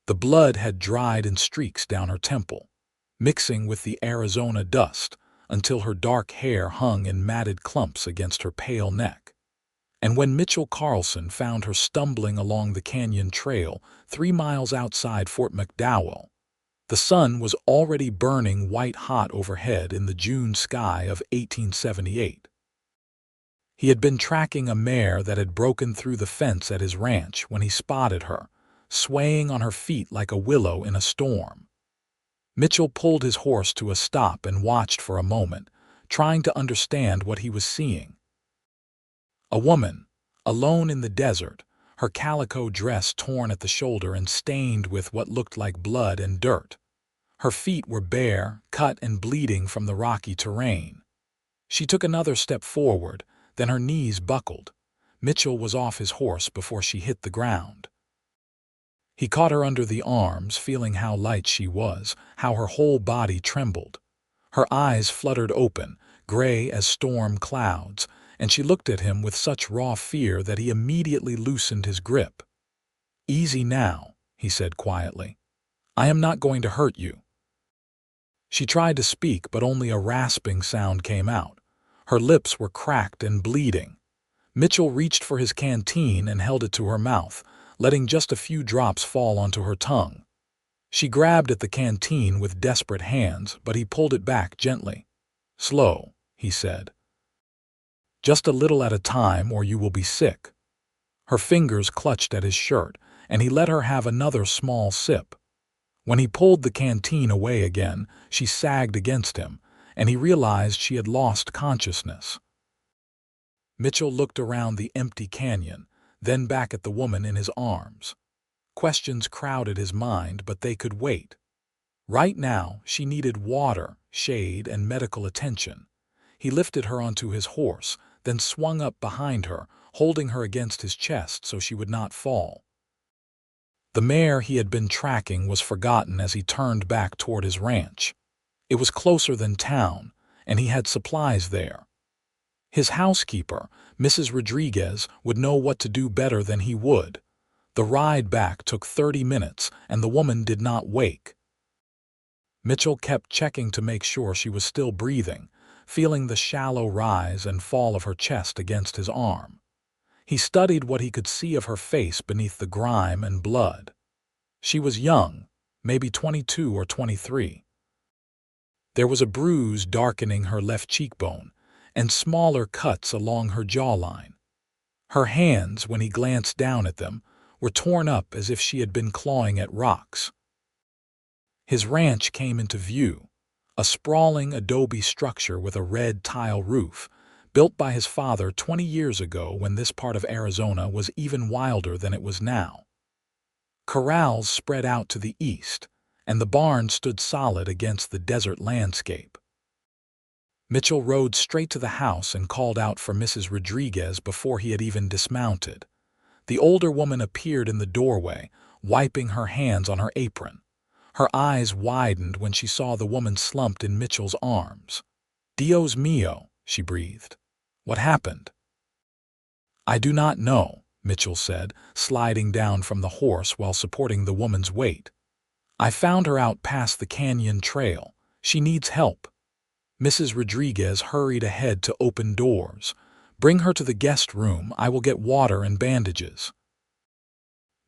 The blood had dried in streaks down her temple, mixing with the Arizona dust until her dark hair hung in matted clumps against her pale neck. And when Mitchell Carlson found her stumbling along the canyon trail 3 miles outside Fort McDowell, the sun was already burning white-hot overhead in the June sky of 1878. He had been tracking a mare that had broken through the fence at his ranch when he spotted her, swaying on her feet like a willow in a storm. Mitchell pulled his horse to a stop and watched for a moment, trying to understand what he was seeing. A woman, alone in the desert, her calico dress torn at the shoulder and stained with what looked like blood and dirt. Her feet were bare, cut and bleeding from the rocky terrain. She took another step forward, then her knees buckled. Mitchell was off his horse before she hit the ground. He caught her under the arms, feeling how light she was, how her whole body trembled. Her eyes fluttered open, gray as storm clouds, and she looked at him with such raw fear that he immediately loosened his grip. "Easy now," he said quietly. "I am not going to hurt you." She tried to speak, but only a rasping sound came out. Her lips were cracked and bleeding. Mitchell reached for his canteen and held it to her mouth, letting just a few drops fall onto her tongue. She grabbed at the canteen with desperate hands, but he pulled it back gently. "Slow," he said. "Just a little at a time or you will be sick." Her fingers clutched at his shirt, and he let her have another small sip. When he pulled the canteen away again, she sagged against him, and he realized she had lost consciousness. Mitchell looked around the empty canyon, then back at the woman in his arms. Questions crowded his mind, but they could wait. Right now, she needed water, shade, and medical attention. He lifted her onto his horse, then swung up behind her, holding her against his chest so she would not fall. The mare he had been tracking was forgotten as he turned back toward his ranch. It was closer than town, and he had supplies there. His housekeeper, Mrs. Rodriguez, would know what to do better than he would. The ride back took 30 minutes, and the woman did not wake. Mitchell kept checking to make sure she was still breathing, feeling the shallow rise and fall of her chest against his arm. He studied what he could see of her face beneath the grime and blood. She was young, maybe 22 or 23. There was a bruise darkening her left cheekbone, and smaller cuts along her jawline. Her hands, when he glanced down at them, were torn up as if she had been clawing at rocks. His ranch came into view, a sprawling adobe structure with a red tile roof, built by his father 20 years ago when this part of Arizona was even wilder than it was now. Corrals spread out to the east, and the barn stood solid against the desert landscape. Mitchell rode straight to the house and called out for Mrs. Rodriguez before he had even dismounted. The older woman appeared in the doorway, wiping her hands on her apron. Her eyes widened when she saw the woman slumped in Mitchell's arms. "Dios mío," she breathed. "What happened?" "I do not know," Mitchell said, sliding down from the horse while supporting the woman's weight. "I found her out past the canyon trail. She needs help." Mrs. Rodriguez hurried ahead to open doors. "Bring her to the guest room. I will get water and bandages."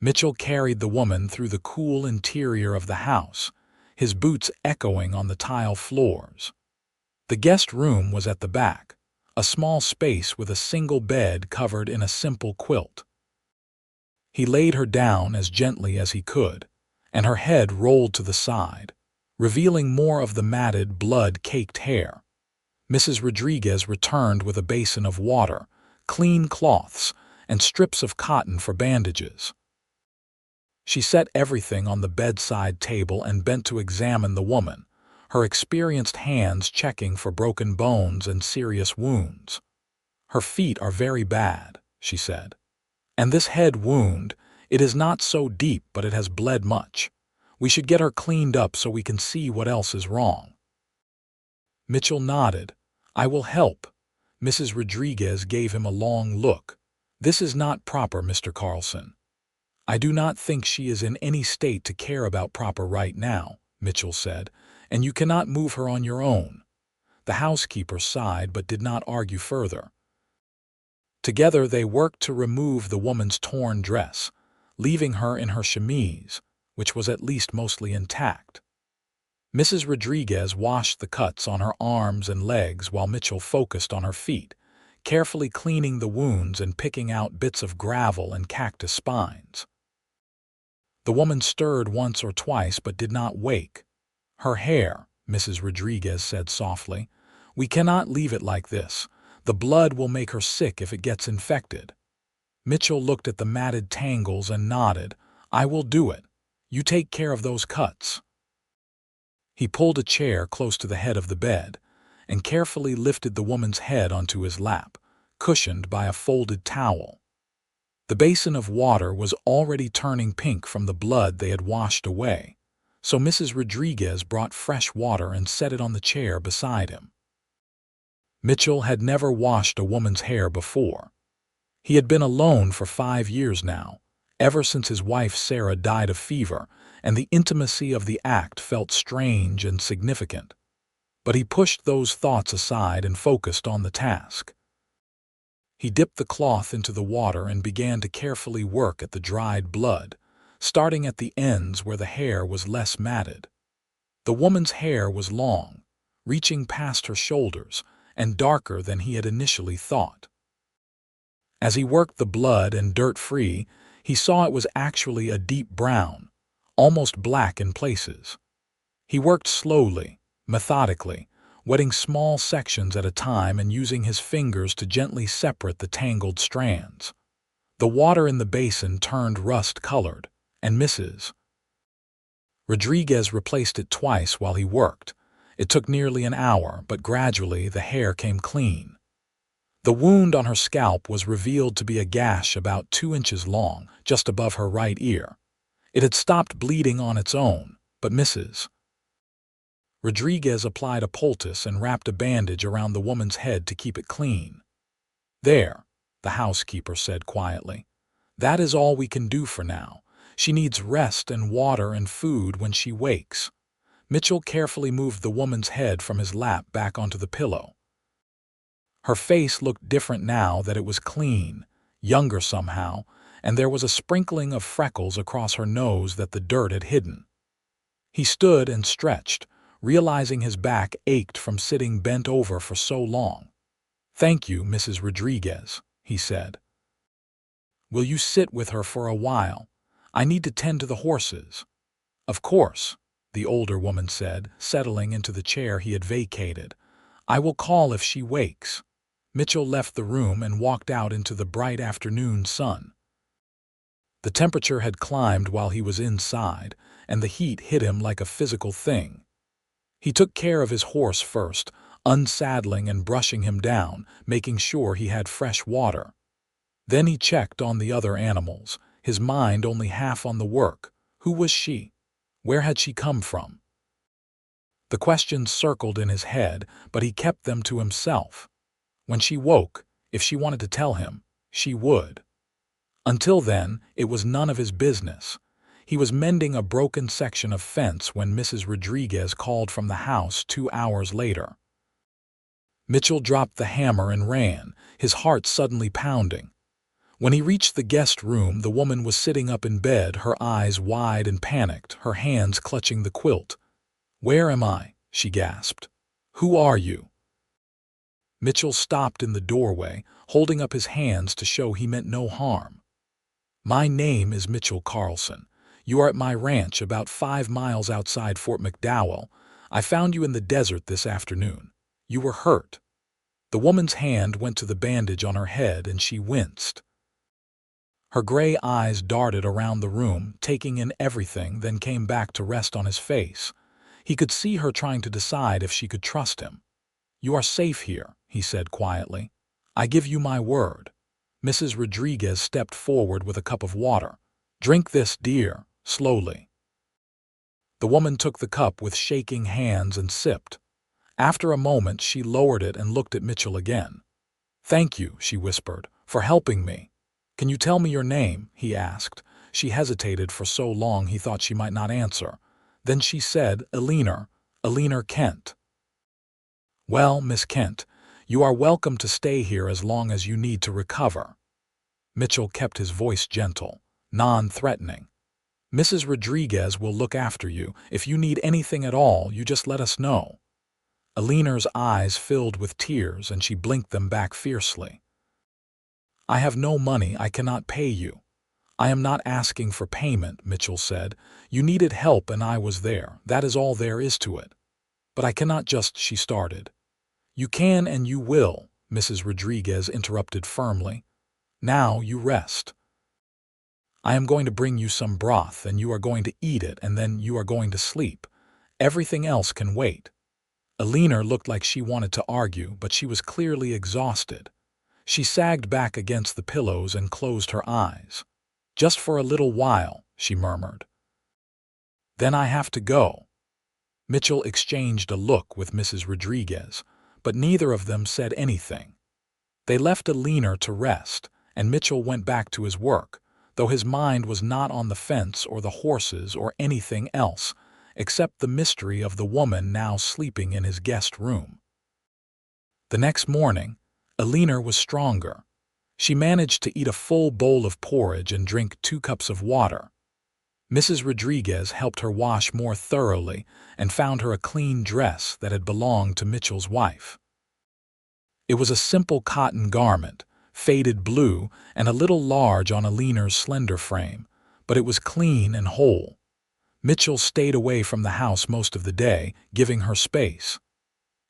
Mitchell carried the woman through the cool interior of the house, his boots echoing on the tile floors. The guest room was at the back, a small space with a single bed covered in a simple quilt. He laid her down as gently as he could, and her head rolled to the side, revealing more of the matted, blood-caked hair. Mrs. Rodriguez returned with a basin of water, clean cloths, and strips of cotton for bandages. She set everything on the bedside table and bent to examine the woman, her experienced hands checking for broken bones and serious wounds. "Her feet are very bad," she said. "And this head wound, it is not so deep, but it has bled much. We should get her cleaned up so we can see what else is wrong." Mitchell nodded. "I will help." Mrs. Rodriguez gave him a long look. "This is not proper, Mr. Carlson." "I do not think she is in any state to care about proper right now," Mitchell said, "and you cannot move her on your own." The housekeeper sighed but did not argue further. Together they worked to remove the woman's torn dress, leaving her in her chemise, which was at least mostly intact. Mrs. Rodriguez washed the cuts on her arms and legs while Mitchell focused on her feet, carefully cleaning the wounds and picking out bits of gravel and cactus spines. The woman stirred once or twice but did not wake. "Her hair," Mrs. Rodriguez said softly. "We cannot leave it like this. The blood will make her sick if it gets infected." Mitchell looked at the matted tangles and nodded. "I will do it. You take care of those cuts." He pulled a chair close to the head of the bed and carefully lifted the woman's head onto his lap, cushioned by a folded towel. The basin of water was already turning pink from the blood they had washed away, so Mrs. Rodriguez brought fresh water and set it on the chair beside him. Mitchell had never washed a woman's hair before. He had been alone for 5 years now, ever since his wife Sarah died of fever, and the intimacy of the act felt strange and significant. But he pushed those thoughts aside and focused on the task. He dipped the cloth into the water and began to carefully work at the dried blood, starting at the ends where the hair was less matted. The woman's hair was long, reaching past her shoulders, and darker than he had initially thought. As he worked the blood and dirt free, he saw it was actually a deep brown, almost black in places. He worked slowly, methodically, wetting small sections at a time and using his fingers to gently separate the tangled strands. The water in the basin turned rust-colored, and Mrs. Rodriguez replaced it twice while he worked. It took nearly an hour, but gradually the hair came clean. The wound on her scalp was revealed to be a gash about 2 inches long, just above her right ear. It had stopped bleeding on its own, but Mrs. Rodriguez applied a poultice and wrapped a bandage around the woman's head to keep it clean. "There," the housekeeper said quietly. "That is all we can do for now. She needs rest and water and food when she wakes." Mitchell carefully moved the woman's head from his lap back onto the pillow. Her face looked different now that it was clean, younger somehow, and there was a sprinkling of freckles across her nose that the dirt had hidden. He stood and stretched, realizing his back ached from sitting bent over for so long. "Thank you, Mrs. Rodriguez," he said. "Will you sit with her for a while? I need to tend to the horses." "Of course," the older woman said, settling into the chair he had vacated. "I will call if she wakes." Mitchell left the room and walked out into the bright afternoon sun. The temperature had climbed while he was inside, and the heat hit him like a physical thing. He took care of his horse first, unsaddling and brushing him down, making sure he had fresh water. Then he checked on the other animals, his mind only half on the work. Who was she? Where had she come from? The questions circled in his head, but he kept them to himself. When she woke, if she wanted to tell him, she would. Until then, it was none of his business. He was mending a broken section of fence when Mrs. Rodriguez called from the house 2 hours later. Mitchell dropped the hammer and ran, his heart suddenly pounding. When he reached the guest room, the woman was sitting up in bed, her eyes wide and panicked, her hands clutching the quilt. "Where am I?" she gasped. "Who are you?" Mitchell stopped in the doorway, holding up his hands to show he meant no harm. "My name is Mitchell Carlson. You are at my ranch about 5 miles outside Fort McDowell. I found you in the desert this afternoon. You were hurt." The woman's hand went to the bandage on her head and she winced. Her gray eyes darted around the room, taking in everything, then came back to rest on his face. He could see her trying to decide if she could trust him. "You are safe here," he said quietly. "I give you my word." Mrs. Rodriguez stepped forward with a cup of water. "Drink this, dear," slowly. The woman took the cup with shaking hands and sipped. After a moment, she lowered it and looked at Mitchell again. "Thank you," she whispered, "for helping me." "Can you tell me your name?" he asked, She hesitated for so long he thought she might not answer. Then she said, Eleanor Kent. Well, Miss Kent, you are welcome to stay here as long as you need to recover. Mitchell kept his voice gentle, non-threatening. Mrs. Rodriguez will look after you. If you need anything at all, you just let us know. Eleanor's eyes filled with tears and she blinked them back fiercely. I have no money. I cannot pay you. I am not asking for payment, Mitchell said. You needed help and I was there. That is all there is to it. But I cannot just, she started. You can and you will, Mrs. Rodriguez interrupted firmly. Now you rest. I am going to bring you some broth and you are going to eat it and then you are going to sleep. Everything else can wait. Eleanor looked like she wanted to argue, but she was clearly exhausted. She sagged back against the pillows and closed her eyes. Just for a little while, she murmured. Then I have to go. Mitchell exchanged a look with Mrs. Rodriguez, but neither of them said anything. They left Eleanor to rest, and Mitchell went back to his work, though his mind was not on the fence or the horses or anything else, except the mystery of the woman now sleeping in his guest room. The next morning, Eleanor was stronger. She managed to eat a full bowl of porridge and drink 2 cups of water. Mrs. Rodriguez helped her wash more thoroughly and found her a clean dress that had belonged to Mitchell's wife. It was a simple cotton garment, faded blue and a little large on Eleanor's slender frame, but it was clean and whole. Mitchell stayed away from the house most of the day, giving her space.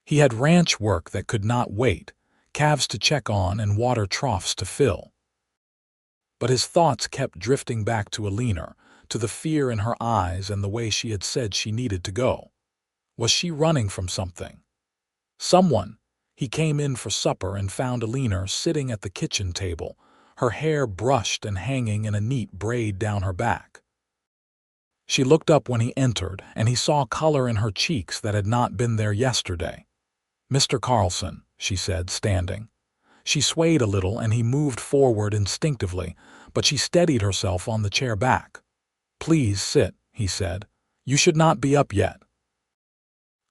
He had ranch work that could not wait, calves to check on and water troughs to fill. But his thoughts kept drifting back to Eleanor, to the fear in her eyes and the way she had said she needed to go. Was she running from something? Someone. He came in for supper and found Eleanor sitting at the kitchen table, her hair brushed and hanging in a neat braid down her back. She looked up when he entered, and he saw color in her cheeks that had not been there yesterday. Mr. Carlson, she said, standing. She swayed a little and he moved forward instinctively, but she steadied herself on the chair back. Please sit, he said. You should not be up yet.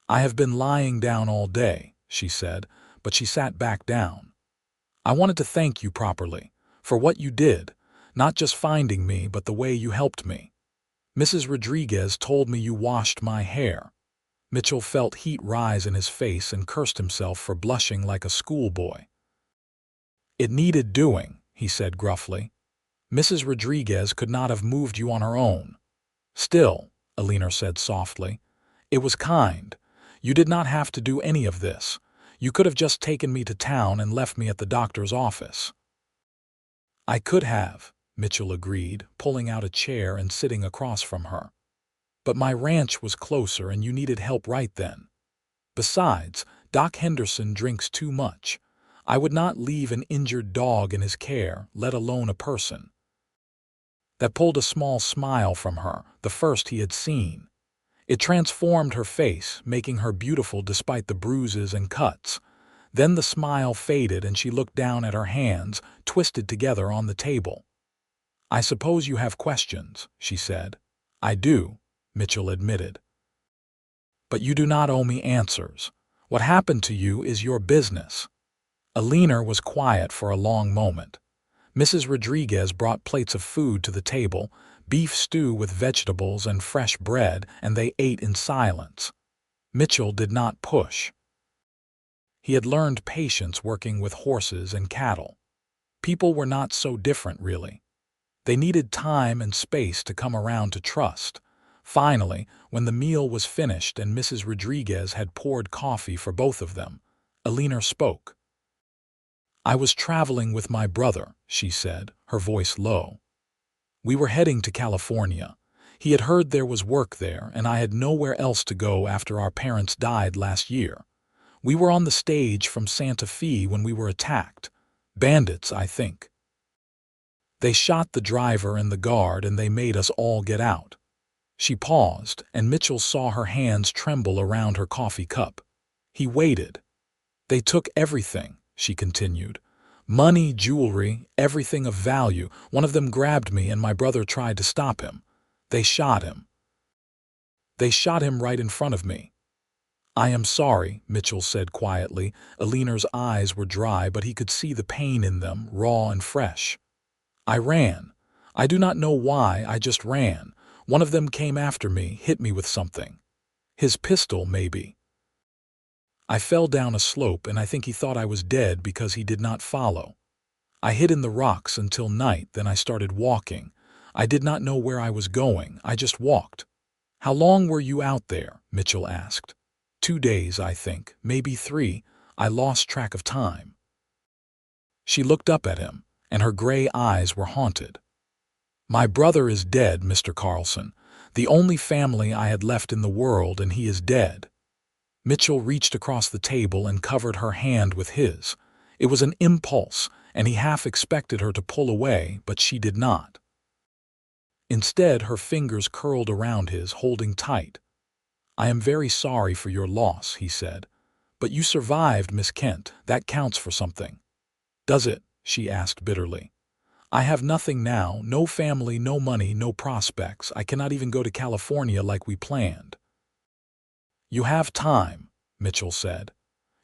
I have been lying down all day, she said, but she sat back down. I wanted to thank you properly, for what you did, not just finding me, but the way you helped me. Mrs. Rodriguez told me you washed my hair. Mitchell felt heat rise in his face and cursed himself for blushing like a schoolboy. It needed doing, he said gruffly. Mrs. Rodriguez could not have moved you on her own. Still, Eleanor said softly, it was kind. You did not have to do any of this. You could have just taken me to town and left me at the doctor's office. I could have, Mitchell agreed, pulling out a chair and sitting across from her. But my ranch was closer and you needed help right then. Besides, Doc Henderson drinks too much. I would not leave an injured dog in his care, let alone a person. That pulled a small smile from her, the first he had seen. It transformed her face, making her beautiful despite the bruises and cuts. Then the smile faded and she looked down at her hands, twisted together on the table. I suppose you have questions, she said. I do, Mitchell admitted. But you do not owe me answers. What happened to you is your business. Eleanor was quiet for a long moment. Mrs. Rodriguez brought plates of food to the table, beef stew with vegetables and fresh bread, and they ate in silence. Mitchell did not push. He had learned patience working with horses and cattle. People were not so different, really. They needed time and space to come around to trust. Finally, when the meal was finished and Mrs. Rodriguez had poured coffee for both of them, Eleanor spoke. I was traveling with my brother, she said, her voice low. We were heading to California. He had heard there was work there, and I had nowhere else to go after our parents died last year. We were on the stage from Santa Fe when we were attacked. Bandits, I think. They shot the driver and the guard, and they made us all get out. She paused, and Mitchell saw her hands tremble around her coffee cup. He waited. They took everything, she continued. Money, jewelry, everything of value. One of them grabbed me and my brother tried to stop him. They shot him. They shot him right in front of me. I am sorry, Mitchell said quietly. Eleanor's eyes were dry, but he could see the pain in them, raw and fresh. I ran. I do not know why, I just ran. One of them came after me, hit me with something. His pistol, maybe. I fell down a slope and I think he thought I was dead because he did not follow. I hid in the rocks until night, then I started walking. I did not know where I was going, I just walked. How long were you out there? Mitchell asked. 2 days, I think, maybe 3. I lost track of time. She looked up at him, and her gray eyes were haunted. My brother is dead, Mr. Carlson. The only family I had left in the world, and he is dead. Mitchell reached across the table and covered her hand with his. It was an impulse, and he half expected her to pull away, but she did not. Instead, her fingers curled around his, holding tight. I am very sorry for your loss, he said. But you survived, Miss Kent. That counts for something. Does it? She asked bitterly. I have nothing now, no family, no money, no prospects. I cannot even go to California like we planned. You have time, Mitchell said.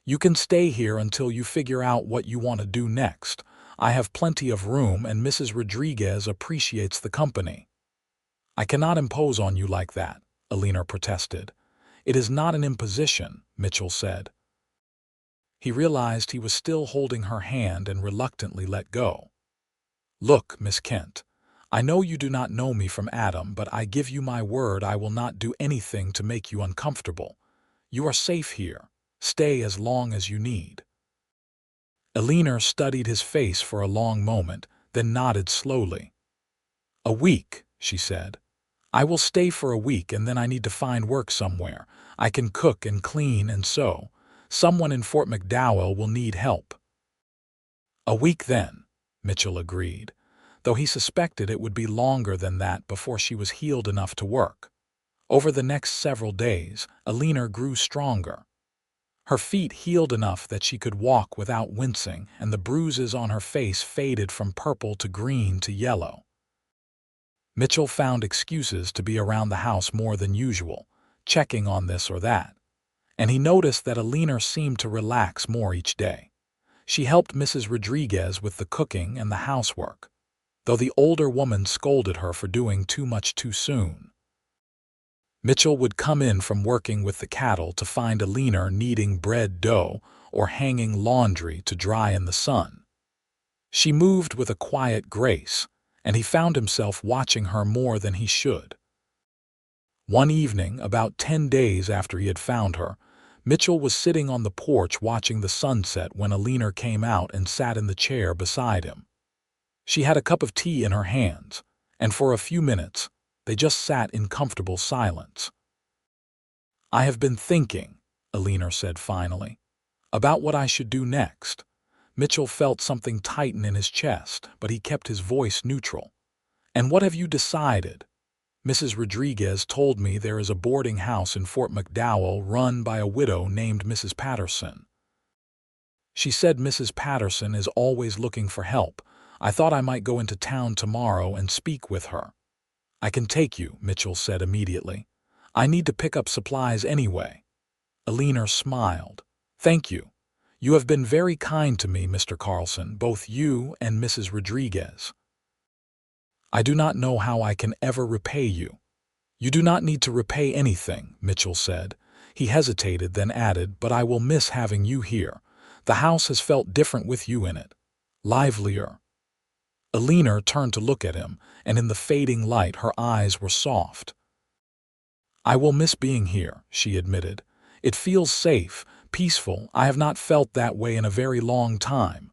You can stay here until you figure out what you want to do next. I have plenty of room and Mrs. Rodriguez appreciates the company. I cannot impose on you like that, Eleanor protested. It is not an imposition, Mitchell said. He realized he was still holding her hand and reluctantly let go. Look, Miss Kent, I know you do not know me from Adam, but I give you my word I will not do anything to make you uncomfortable. You are safe here. Stay as long as you need. Eleanor studied his face for a long moment, then nodded slowly. A week, she said. I will stay for a week and then I need to find work somewhere. I can cook and clean and sew. Someone in Fort McDowell will need help. A week then, Mitchell agreed, though he suspected it would be longer than that before she was healed enough to work. Over the next several days, Eleanor grew stronger. Her feet healed enough that she could walk without wincing, and the bruises on her face faded from purple to green to yellow. Mitchell found excuses to be around the house more than usual, checking on this or that, and he noticed that Eleanor seemed to relax more each day. She helped Mrs. Rodriguez with the cooking and the housework, though the older woman scolded her for doing too much too soon. Mitchell would come in from working with the cattle to find Eleanor kneading bread dough or hanging laundry to dry in the sun. She moved with a quiet grace, and he found himself watching her more than he should. One evening, about 10 days after he had found her, Mitchell was sitting on the porch watching the sunset when Eleanor came out and sat in the chair beside him. She had a cup of tea in her hands, and for a few minutes, they just sat in comfortable silence. I have been thinking, Eleanor said finally, about what I should do next. Mitchell felt something tighten in his chest, but he kept his voice neutral. And what have you decided? Mrs. Rodriguez told me there is a boarding house in Fort McDowell run by a widow named Mrs. Patterson. She said Mrs. Patterson is always looking for help. I thought I might go into town tomorrow and speak with her. I can take you, Mitchell said immediately. I need to pick up supplies anyway. Eleanor smiled. Thank you. You have been very kind to me, Mr. Carlson, both you and Mrs. Rodriguez. I do not know how I can ever repay you. You do not need to repay anything, Mitchell said. He hesitated, then added, but I will miss having you here. The house has felt different with you in it. Livelier. Eleanor turned to look at him, and in the fading light her eyes were soft. I will miss being here, she admitted. It feels safe, peaceful. I have not felt that way in a very long time.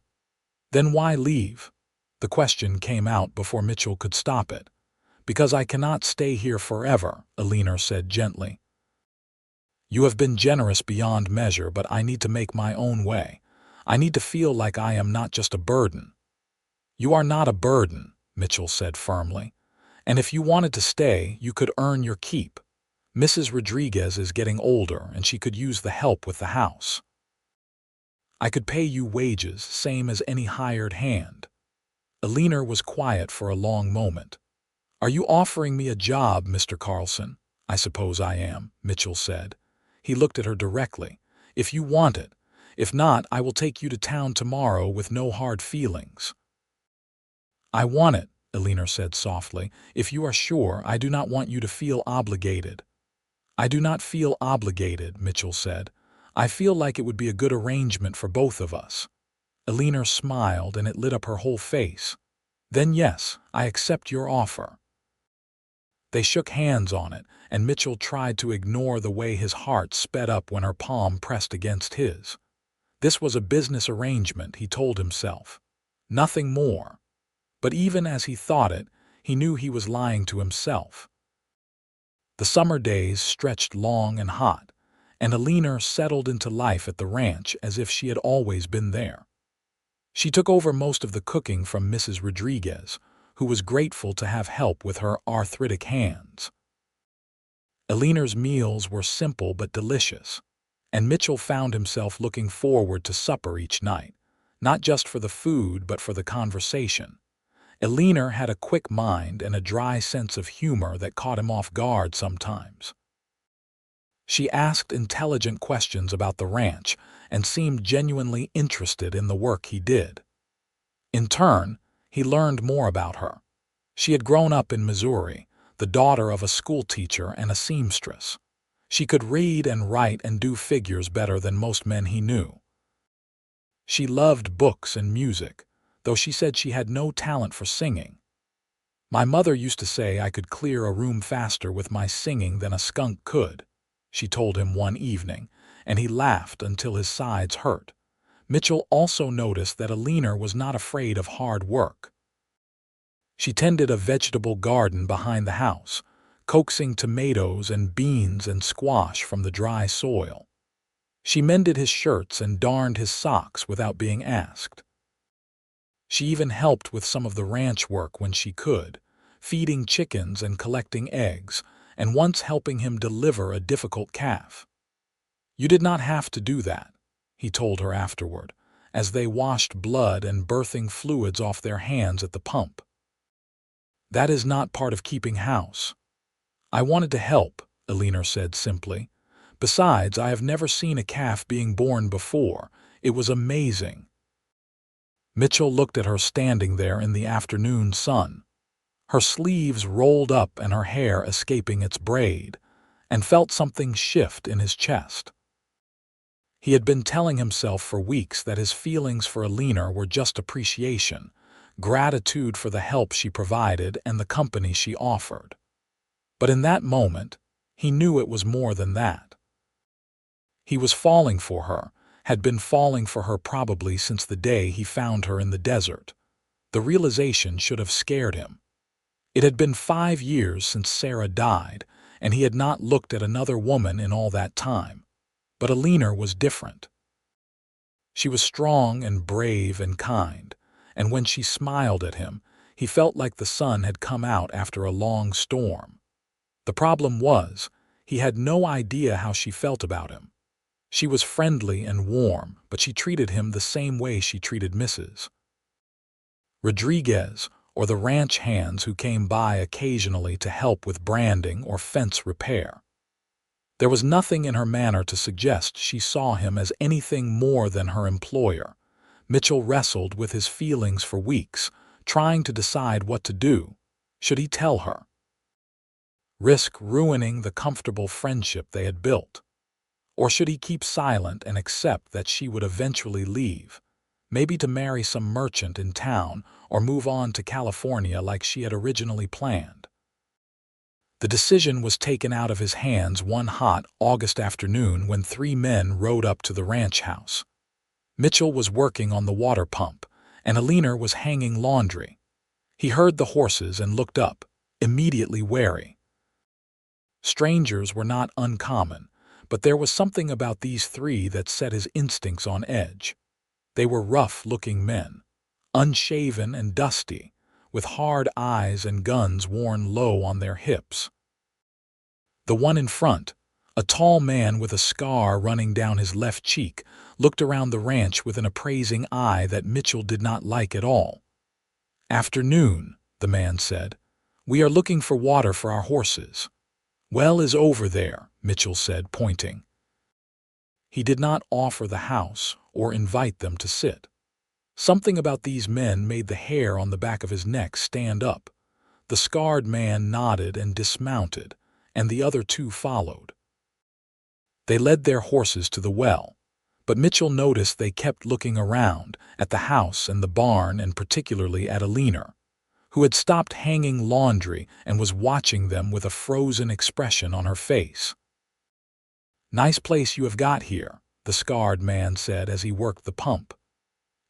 Then why leave? The question came out before Mitchell could stop it. Because I cannot stay here forever, Eleanor said gently. You have been generous beyond measure, but I need to make my own way. I need to feel like I am not just a burden. You are not a burden, Mitchell said firmly. And if you wanted to stay, you could earn your keep. Mrs. Rodriguez is getting older, and she could use the help with the house. I could pay you wages, same as any hired hand." Eleanor was quiet for a long moment. "Are you offering me a job, Mr. Carlson?" "I suppose I am," Mitchell said. He looked at her directly. "If you want it. If not, I will take you to town tomorrow with no hard feelings." "I want it," Eleanor said softly. "If you are sure, I do not want you to feel obligated." "I do not feel obligated," Mitchell said. "I feel like it would be a good arrangement for both of us." Eleanor smiled, and it lit up her whole face. "Then yes, I accept your offer." They shook hands on it, and Mitchell tried to ignore the way his heart sped up when her palm pressed against his. This was a business arrangement, he told himself. Nothing more. But even as he thought it, he knew he was lying to himself. The summer days stretched long and hot, and Eleanor settled into life at the ranch as if she had always been there. She took over most of the cooking from Mrs. Rodriguez, who was grateful to have help with her arthritic hands. Eleanor's meals were simple but delicious, and Mitchell found himself looking forward to supper each night, not just for the food but for the conversation. Eleanor had a quick mind and a dry sense of humor that caught him off guard sometimes. She asked intelligent questions about the ranch and seemed genuinely interested in the work he did. In turn, he learned more about her. She had grown up in Missouri, the daughter of a schoolteacher and a seamstress. She could read and write and do figures better than most men he knew. She loved books and music, though she said she had no talent for singing. "My mother used to say I could clear a room faster with my singing than a skunk could," she told him one evening, and he laughed until his sides hurt. Mitchell also noticed that Eleanor was not afraid of hard work. She tended a vegetable garden behind the house, coaxing tomatoes and beans and squash from the dry soil. She mended his shirts and darned his socks without being asked. She even helped with some of the ranch work when she could, feeding chickens and collecting eggs, and once helping him deliver a difficult calf. "You did not have to do that," he told her afterward, as they washed blood and birthing fluids off their hands at the pump. "That is not part of keeping house." "I wanted to help," Eleanor said simply. "Besides, I have never seen a calf being born before. It was amazing." Mitchell looked at her standing there in the afternoon sun, her sleeves rolled up and her hair escaping its braid, and felt something shift in his chest. He had been telling himself for weeks that his feelings for Eleanor were just appreciation, gratitude for the help she provided and the company she offered. But in that moment, he knew it was more than that. He was falling for her, had been falling for her probably since the day he found her in the desert. The realization should have scared him. It had been 5 years since Sarah died, and he had not looked at another woman in all that time. But Eleanor was different. She was strong and brave and kind, and when she smiled at him, he felt like the sun had come out after a long storm. The problem was, he had no idea how she felt about him. She was friendly and warm, but she treated him the same way she treated Mrs. Rodriguez, or the ranch hands who came by occasionally to help with branding or fence repair. There was nothing in her manner to suggest she saw him as anything more than her employer. Mitchell wrestled with his feelings for weeks, trying to decide what to do. Should he tell her? Risk ruining the comfortable friendship they had built? Or should he keep silent and accept that she would eventually leave, maybe to marry some merchant in town or move on to California like she had originally planned? The decision was taken out of his hands one hot August afternoon when 3 men rode up to the ranch house. Mitchell was working on the water pump, and Eleanor was hanging laundry. He heard the horses and looked up, immediately wary. Strangers were not uncommon, but there was something about these 3 that set his instincts on edge. They were rough-looking men, unshaven and dusty, with hard eyes and guns worn low on their hips. The one in front, A tall man with a scar running down his left cheek looked around the ranch with an appraising eye that Mitchell did not like at all. "Afternoon," the man said. "We are looking for water for our horses." "Well is over there," Mitchell said, pointing. He did not offer the house or invite them to sit. Something about these men made the hair on the back of his neck stand up. The scarred man nodded and dismounted, and the other two followed. They led their horses to the well, but Mitchell noticed they kept looking around, at the house and the barn, and particularly at Eleanor, who had stopped hanging laundry and was watching them with a frozen expression on her face. "Nice place you have got here," the scarred man said as he worked the pump.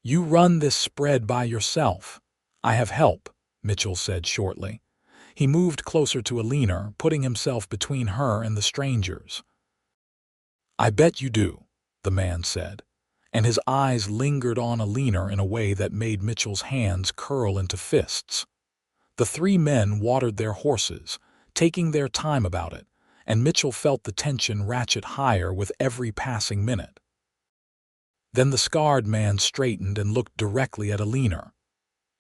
"You run this spread by yourself." "I have help," Mitchell said shortly. He moved closer to Eleanor, putting himself between her and the strangers. "I bet you do," the man said, and his eyes lingered on Eleanor in a way that made Mitchell's hands curl into fists. The three men watered their horses, taking their time about it, and Mitchell felt the tension ratchet higher with every passing minute. Then the scarred man straightened and looked directly at Eleanor.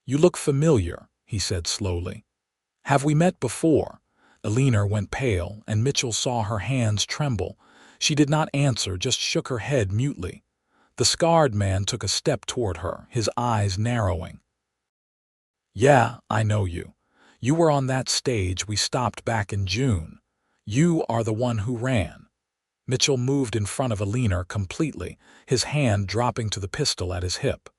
"You look familiar," he said slowly. "Have we met before?" Eleanor went pale, and Mitchell saw her hands tremble. She did not answer, just shook her head mutely. The scarred man took a step toward her, his eyes narrowing. "Yeah, I know you. You were on that stage we stopped back in June. You are the one who ran." Mitchell moved in front of Eleanor completely, his hand dropping to the pistol at his hip.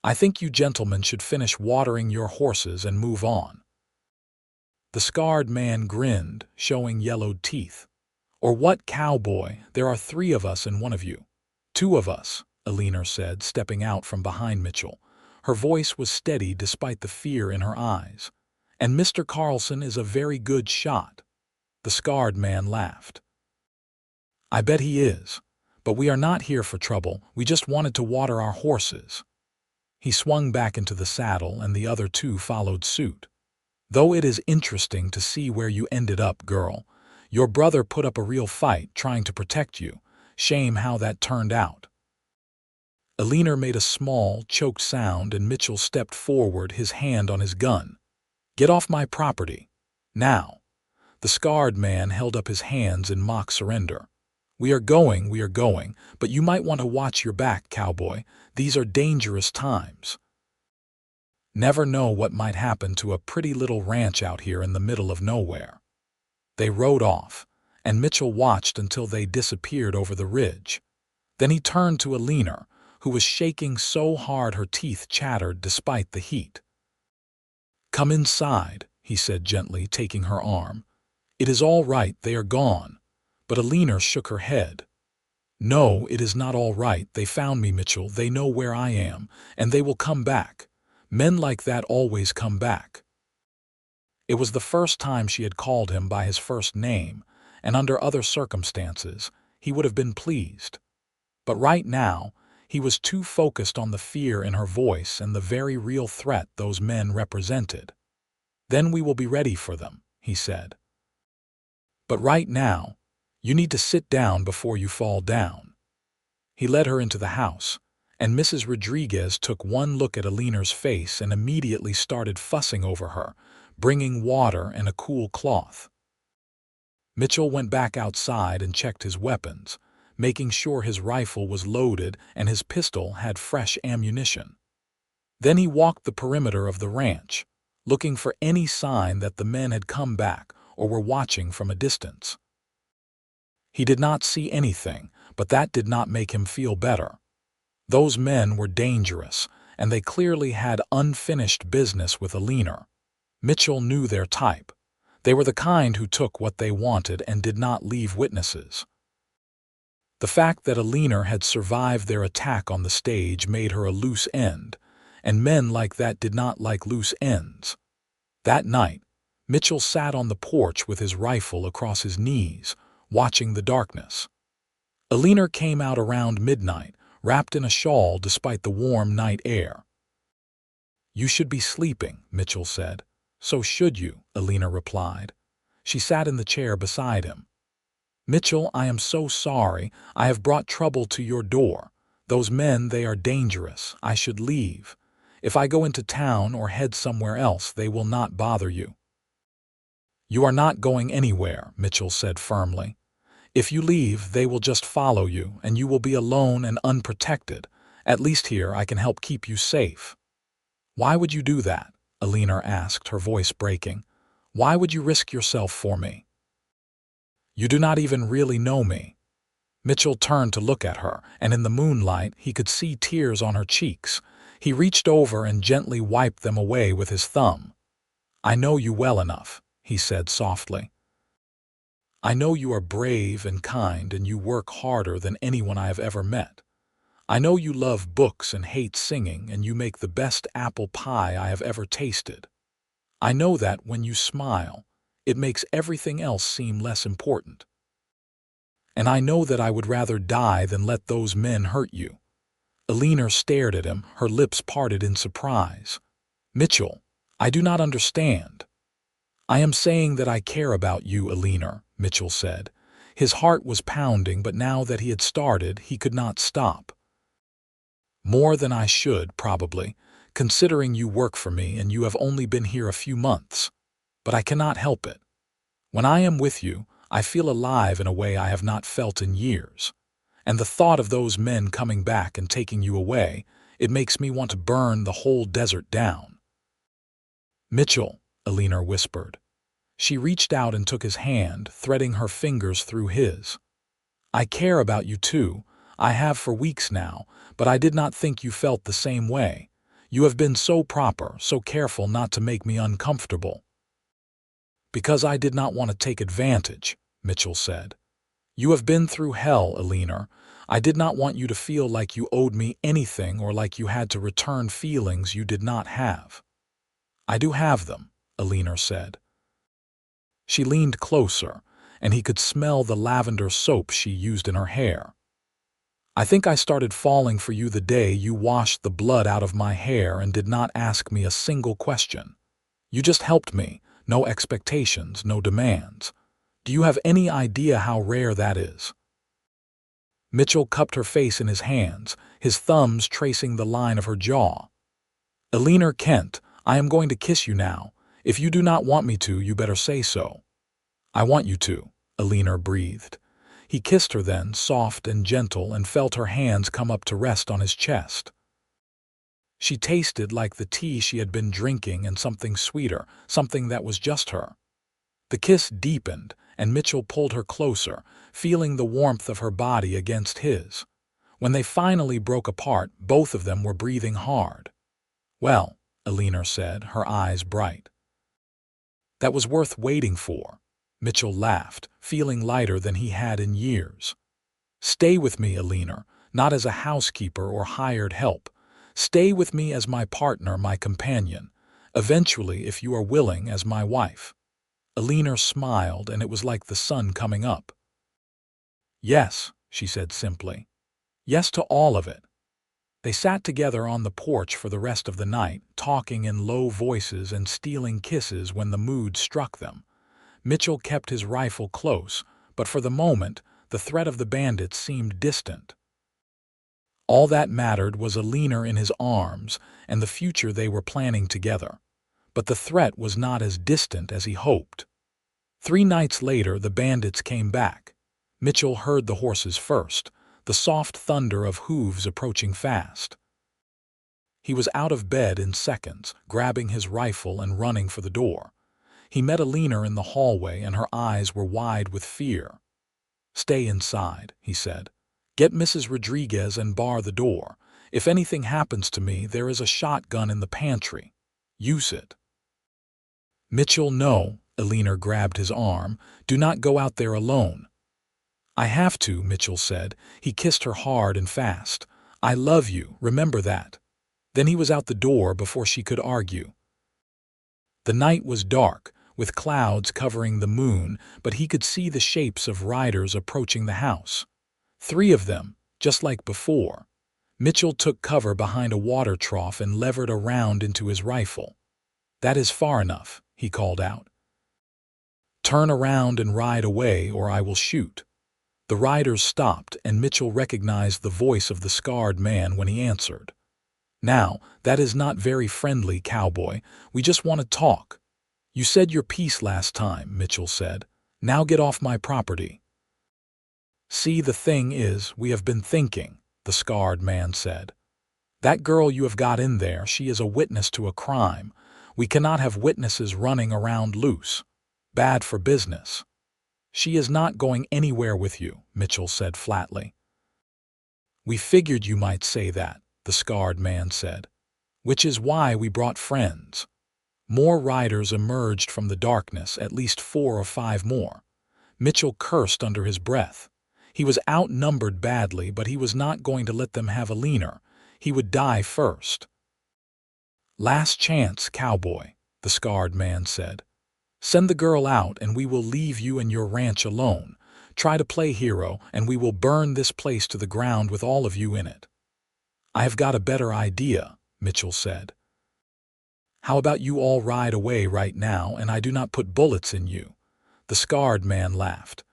"I think you gentlemen should finish watering your horses and move on." The scarred man grinned, showing yellowed teeth. "Or what, cowboy? There are 3 of us and one of you." "2 of us," Eleanor said, stepping out from behind Mitchell. Her voice was steady despite the fear in her eyes. "And Mr. Carlson is a very good shot." The scarred man laughed. "I bet he is. But we are not here for trouble. We just wanted to water our horses." He swung back into the saddle, and the other 2 followed suit. "Though it is interesting to see where you ended up, girl. Your brother put up a real fight trying to protect you. Shame how that turned out." Eleanor made a small, choked sound, and Mitchell stepped forward, his hand on his gun. "Get off my property. Now." The scarred man held up his hands in mock surrender. We are going, but you might want to watch your back, cowboy. These are dangerous times." Never know what might happen to a pretty little ranch out here in the middle of nowhere. They rode off, and Mitchell watched until they disappeared over the ridge. Then he turned to Eleanor, who was shaking so hard her teeth chattered despite the heat. "Come inside," he said gently, taking her arm. "It is all right, they are gone." But Eleanor shook her head. "No, it is not all right. They found me, Mitchell. They know where I am, and they will come back. Men like that always come back." It was the first time she had called him by his first name, and under other circumstances, he would have been pleased. But right now, he was too focused on the fear in her voice and the very real threat those men represented. "Then we will be ready for them," he said. "But right now, you need to sit down before you fall down." He led her into the house, and Mrs. Rodriguez took one look at Eleanor's face and immediately started fussing over her, bringing water and a cool cloth. Mitchell went back outside and checked his weapons, making sure his rifle was loaded and his pistol had fresh ammunition. Then he walked the perimeter of the ranch, looking for any sign that the men had come back or were watching from a distance. He did not see anything, but that did not make him feel better. Those men were dangerous, and they clearly had unfinished business with Eleanor. Mitchell knew their type. They were the kind who took what they wanted and did not leave witnesses. The fact that Eleanor had survived their attack on the stage made her a loose end, and men like that did not like loose ends. That night, Mitchell sat on the porch with his rifle across his knees, watching the darkness. Eleanor came out around midnight, wrapped in a shawl despite the warm night air. "You should be sleeping," Mitchell said. "So should you," Eleanor replied. She sat in the chair beside him. Mitchell, I am so sorry. I have brought trouble to your door. Those men, they are dangerous. I should leave. If I go into town or head somewhere else, they will not bother you." "You are not going anywhere," Mitchell said firmly. "If you leave, they will just follow you, and you will be alone and unprotected. At least here I can help keep you safe." "Why would you do that?" Eleanor asked, her voice breaking. "Why would you risk yourself for me? You do not even really know me." Mitchell turned to look at her, and in the moonlight he could see tears on her cheeks. He reached over and gently wiped them away with his thumb. "I know you well enough," he said softly. "I know you are brave and kind, and you work harder than anyone I have ever met. I know you love books and hate singing, and you make the best apple pie I have ever tasted. I know that when you smile, it makes everything else seem less important. And I know that I would rather die than let those men hurt you." Eleanor stared at him, her lips parted in surprise. "Mitchell, I do not understand." "I am saying that I care about you, Eleanor," Mitchell said. His heart was pounding, but now that he had started, he could not stop. "More than I should, probably, considering you work for me and you have only been here a few months. But I cannot help it. When I am with you, I feel alive in a way I have not felt in years. And the thought of those men coming back and taking you away, it makes me want to burn the whole desert down." "Mitchell," Eleanor whispered. She reached out and took his hand, threading her fingers through his. "I care about you too. I have for weeks now, but I did not think you felt the same way. You have been so proper, so careful not to make me uncomfortable." "Because I did not want to take advantage," Mitchell said. "You have been through hell, Eleanor. I did not want you to feel like you owed me anything or like you had to return feelings you did not have." "I do have them," Eleanor said. She leaned closer, and he could smell the lavender soap she used in her hair. "I think I started falling for you the day you washed the blood out of my hair and did not ask me a single question. You just helped me, no expectations, no demands. Do you have any idea how rare that is?" Mitchell cupped her face in his hands, his thumbs tracing the line of her jaw. "Eleanor Kent, I am going to kiss you now. If you do not want me to, you better say so." "I want you to," Eleanor breathed. He kissed her then, soft and gentle, and felt her hands come up to rest on his chest. She tasted like the tea she had been drinking and something sweeter, something that was just her. The kiss deepened, and Mitchell pulled her closer, feeling the warmth of her body against his. When they finally broke apart, both of them were breathing hard. "Well," Eleanor said, her eyes bright. "That was worth waiting for." Mitchell laughed, feeling lighter than he had in years. "Stay with me, Eleanor, not as a housekeeper or hired help. Stay with me as my partner, my companion. Eventually, if you are willing, as my wife." Eleanor smiled, and it was like the sun coming up. "Yes," she said simply. "Yes to all of it." They sat together on the porch for the rest of the night, talking in low voices and stealing kisses when the mood struck them. Mitchell kept his rifle close, but for the moment, the threat of the bandits seemed distant. All that mattered was Eleanor in his arms and the future they were planning together. But the threat was not as distant as he hoped. 3 nights later, the bandits came back. Mitchell heard the horses first, the soft thunder of hooves approaching fast. He was out of bed in seconds, grabbing his rifle and running for the door. He met Eleanor in the hallway, and her eyes were wide with fear. "Stay inside," he said. "Get Mrs. Rodriguez and bar the door. If anything happens to me, there is a shotgun in the pantry. Use it." "Mitchell, no." Eleanor grabbed his arm. "Do not go out there alone." "I have to," Mitchell said. He kissed her hard and fast. "I love you, remember that." Then he was out the door before she could argue. The night was dark, with clouds covering the moon, but he could see the shapes of riders approaching the house. 3 of them, just like before. Mitchell took cover behind a water trough and levered a round into his rifle. "That is far enough," he called out. "Turn around and ride away, or I will shoot." The riders stopped, and Mitchell recognized the voice of the scarred man when he answered. "Now, that is not very friendly, Cowboy. We just want to talk." "You said your piece last time," Mitchell said. "Now get off my property." "See, the thing is, we have been thinking," the scarred man said. "That girl you have got in there, she is a witness to a crime. We cannot have witnesses running around loose. Bad for business." "She is not going anywhere with you," Mitchell said flatly. "We figured you might say that," the scarred man said. "Which is why we brought friends." More riders emerged from the darkness, at least 4 or 5 more. Mitchell cursed under his breath. He was outnumbered badly, but he was not going to let them have Eleanor. He would die first. "Last chance, Cowboy," the scarred man said. "Send the girl out and we will leave you and your ranch alone. Try to play hero and we will burn this place to the ground with all of you in it." "I have got a better idea," Mitchell said. "How about you all ride away right now and I do not put bullets in you?" The scarred man laughed.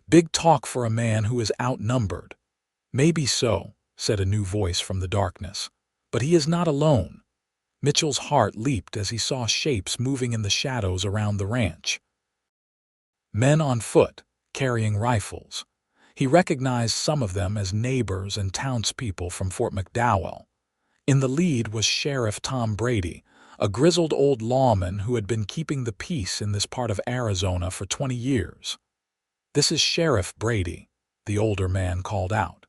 "Big talk for a man who is outnumbered." "Maybe so," said a new voice from the darkness. "But he is not alone." Mitchell's heart leaped as he saw shapes moving in the shadows around the ranch. Men on foot, carrying rifles. He recognized some of them as neighbors and townspeople from Fort McDowell. In the lead was Sheriff Tom Brady, a grizzled old lawman who had been keeping the peace in this part of Arizona for 20 years. "This is Sheriff Brady," the older man called out.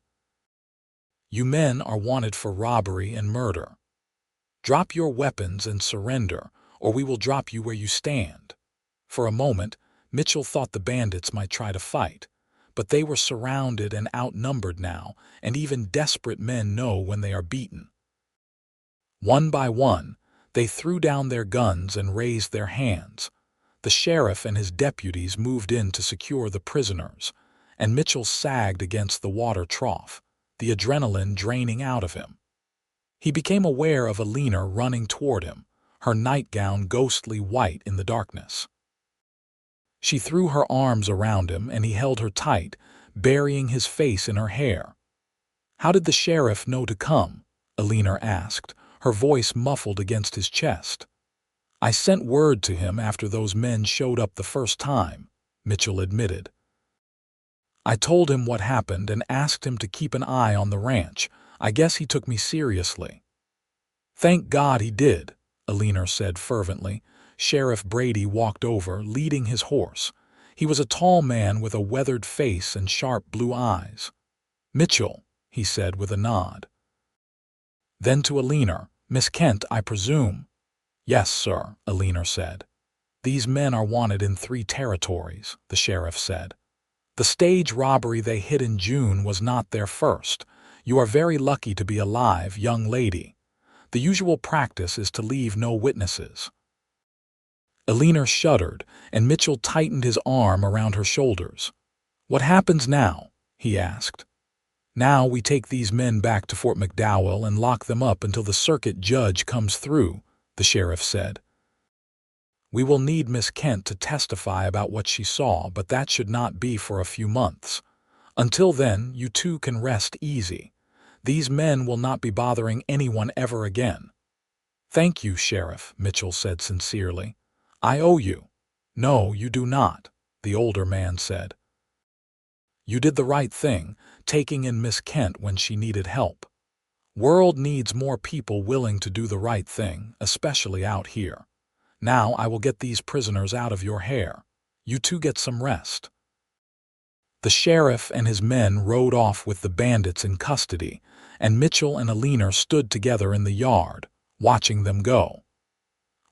"You men are wanted for robbery and murder. Drop your weapons and surrender, or we will drop you where you stand." For a moment, Mitchell thought the bandits might try to fight, but they were surrounded and outnumbered now, and even desperate men know when they are beaten. One by one, they threw down their guns and raised their hands. The sheriff and his deputies moved in to secure the prisoners, and Mitchell sagged against the water trough, the adrenaline draining out of him. He became aware of Eleanor running toward him, her nightgown ghostly white in the darkness. She threw her arms around him and he held her tight, burying his face in her hair. "How did the sheriff know to come?" Eleanor asked, her voice muffled against his chest. "I sent word to him after those men showed up the first time," Mitchell admitted. "I told him what happened and asked him to keep an eye on the ranch. I guess he took me seriously." "Thank God he did," Eleanor said fervently. Sheriff Brady walked over, leading his horse. He was a tall man with a weathered face and sharp blue eyes. "Mitchell," he said with a nod. Then to Eleanor, "Miss Kent, I presume?" "Yes, sir," Eleanor said. "These men are wanted in 3 territories," the sheriff said. "The stage robbery they hit in June was not their first. You are very lucky to be alive, young lady. The usual practice is to leave no witnesses." Eleanor shuddered, and Mitchell tightened his arm around her shoulders. "What happens now?" he asked. "Now we take these men back to Fort McDowell and lock them up until the circuit judge comes through," the sheriff said. "We will need Miss Kent to testify about what she saw, but that should not be for a few months. Until then, you two can rest easy. These men will not be bothering anyone ever again." "Thank you, Sheriff," Mitchell said sincerely. "I owe you." "No, you do not," the older man said. "You did the right thing, taking in Miss Kent when she needed help. World needs more people willing to do the right thing, especially out here. Now I will get these prisoners out of your hair. You two get some rest." The sheriff and his men rode off with the bandits in custody, and Mitchell and Eleanor stood together in the yard, watching them go.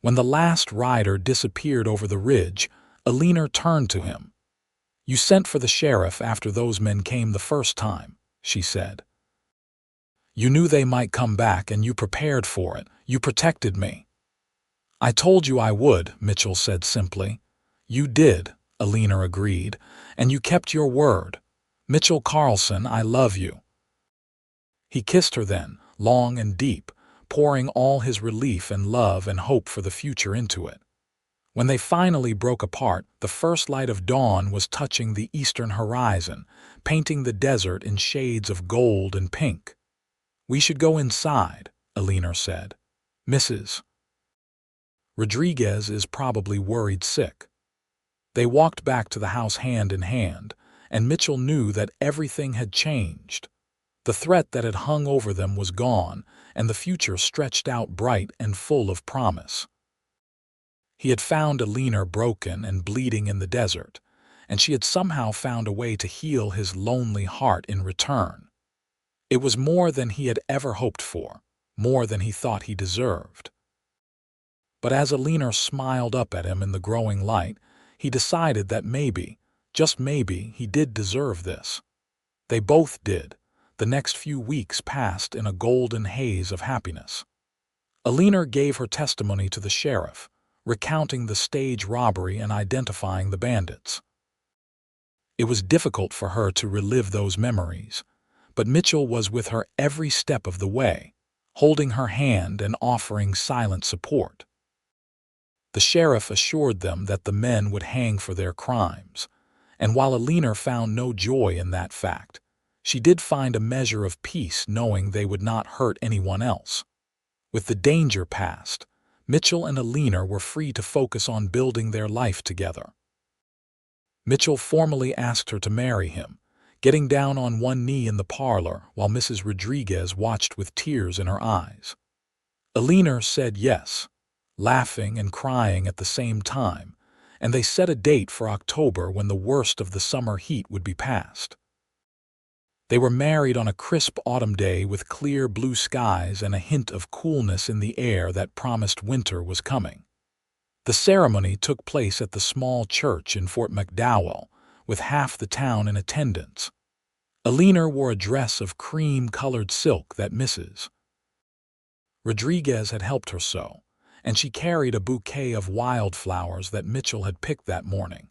When the last rider disappeared over the ridge, Eleanor turned to him. "You sent for the sheriff after those men came the first time," she said. "You knew they might come back and you prepared for it. You protected me." "I told you I would," Mitchell said simply. "You did," Eleanor agreed, "and you kept your word. Mitchell Carlson, I love you." He kissed her then, long and deep, pouring all his relief and love and hope for the future into it. When they finally broke apart, the first light of dawn was touching the eastern horizon, painting the desert in shades of gold and pink. "We should go inside," Eleanor said. "Mrs. Rodriguez is probably worried sick." They walked back to the house hand in hand, and Mitchell knew that everything had changed. The threat that had hung over them was gone, and the future stretched out bright and full of promise. He had found Eleanor broken and bleeding in the desert, and she had somehow found a way to heal his lonely heart in return. It was more than he had ever hoped for, more than he thought he deserved. But as Eleanor smiled up at him in the growing light, he decided that maybe, just maybe, he did deserve this. They both did. The next few weeks passed in a golden haze of happiness. Eleanor gave her testimony to the sheriff, recounting the stage robbery and identifying the bandits. It was difficult for her to relive those memories, but Mitchell was with her every step of the way, holding her hand and offering silent support. The sheriff assured them that the men would hang for their crimes, and while Eleanor found no joy in that fact, she did find a measure of peace knowing they would not hurt anyone else. With the danger past, Mitchell and Eleanor were free to focus on building their life together. Mitchell formally asked her to marry him, getting down on one knee in the parlor while Mrs. Rodriguez watched with tears in her eyes. Eleanor said yes, laughing and crying at the same time, and they set a date for October when the worst of the summer heat would be past. They were married on a crisp autumn day with clear blue skies and a hint of coolness in the air that promised winter was coming. The ceremony took place at the small church in Fort McDowell, with half the town in attendance. Eleanor wore a dress of cream-colored silk that Mrs. Rodriguez had helped her sew, and she carried a bouquet of wildflowers that Mitchell had picked that morning.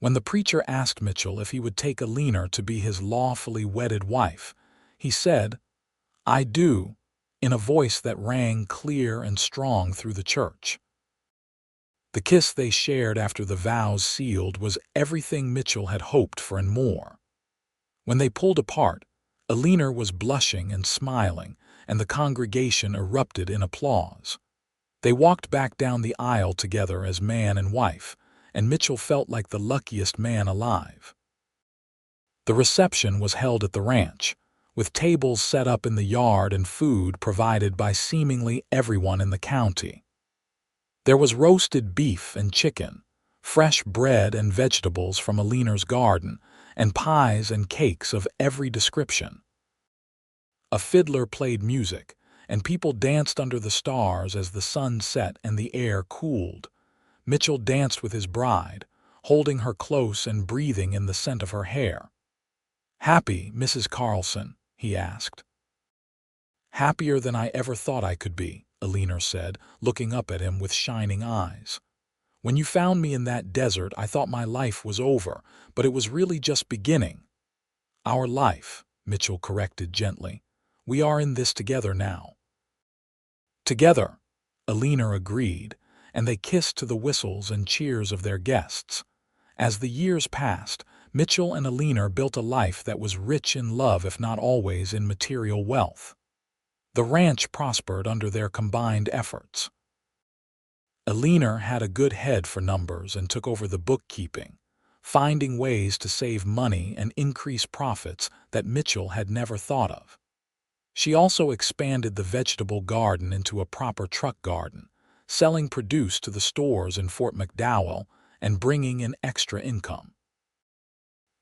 When the preacher asked Mitchell if he would take Eleanor to be his lawfully wedded wife, he said, "I do," in a voice that rang clear and strong through the church. The kiss they shared after the vows sealed was everything Mitchell had hoped for and more. When they pulled apart, Eleanor was blushing and smiling, and the congregation erupted in applause. They walked back down the aisle together as man and wife, and Mitchell felt like the luckiest man alive. The reception was held at the ranch, with tables set up in the yard and food provided by seemingly everyone in the county. There was roasted beef and chicken, fresh bread and vegetables from Eleanor's garden, and pies and cakes of every description. A fiddler played music, and people danced under the stars as the sun set and the air cooled. Mitchell danced with his bride, holding her close and breathing in the scent of her hair. "Happy, Mrs. Carlson?" he asked. "Happier than I ever thought I could be," Eleanor said, looking up at him with shining eyes. "When you found me in that desert, I thought my life was over, but it was really just beginning." "Our life," Mitchell corrected gently. "We are in this together now." "Together," Eleanor agreed, and they kissed to the whistles and cheers of their guests. As the years passed, Mitchell and Eleanor built a life that was rich in love if not always in material wealth. The ranch prospered under their combined efforts. Eleanor had a good head for numbers and took over the bookkeeping, finding ways to save money and increase profits that Mitchell had never thought of. She also expanded the vegetable garden into a proper truck garden, selling produce to the stores in Fort McDowell and bringing in extra income.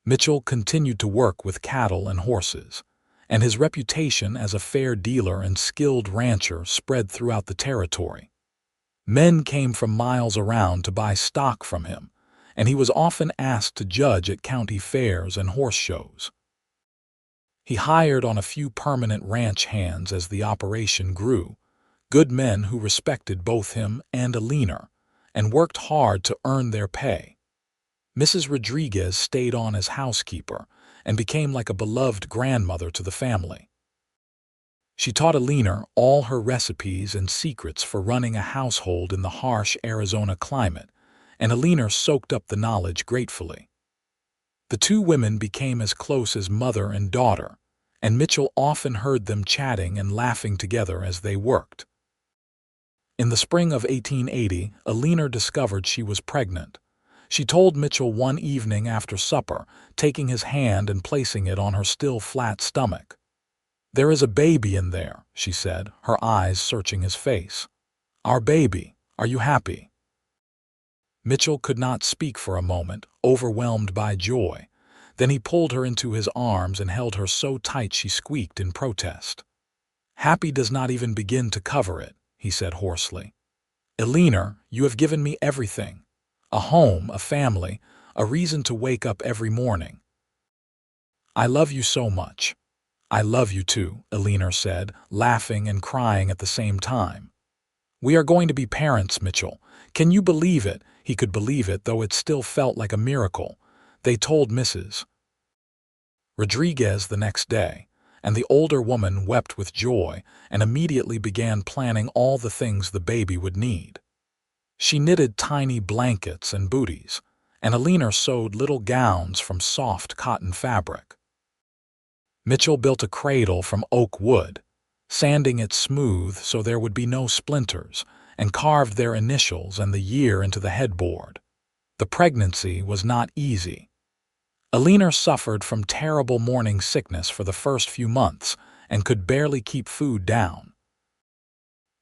Mitchell continued to work with cattle and horses, and his reputation as a fair dealer and skilled rancher spread throughout the territory. Men came from miles around to buy stock from him, and he was often asked to judge at county fairs and horse shows. He hired on a few permanent ranch hands as the operation grew, good men who respected both him and Eleanor, and worked hard to earn their pay. Mrs. Rodriguez stayed on as housekeeper and became like a beloved grandmother to the family. She taught Eleanor all her recipes and secrets for running a household in the harsh Arizona climate, and Eleanor soaked up the knowledge gratefully. The two women became as close as mother and daughter, and Mitchell often heard them chatting and laughing together as they worked. In the spring of 1880, Eleanor discovered she was pregnant. She told Mitchell one evening after supper, taking his hand and placing it on her still flat stomach. "There is a baby in there," she said, her eyes searching his face. "Our baby. Are you happy?" Mitchell could not speak for a moment, overwhelmed by joy. Then he pulled her into his arms and held her so tight she squeaked in protest. "Happy does not even begin to cover it," he said hoarsely. "Eleanor, you have given me everything. A home, a family, a reason to wake up every morning. I love you so much." "I love you too," Eleanor said, laughing and crying at the same time. "We are going to be parents, Mitchell. Can you believe it?" He could believe it, though it still felt like a miracle. They told Mrs. Rodriguez the next day, and the older woman wept with joy and immediately began planning all the things the baby would need. She knitted tiny blankets and booties, and Eleanor sewed little gowns from soft cotton fabric. Mitchell built a cradle from oak wood, sanding it smooth so there would be no splinters, and carved their initials and the year into the headboard. The pregnancy was not easy. Eleanor suffered from terrible morning sickness for the first few months and could barely keep food down.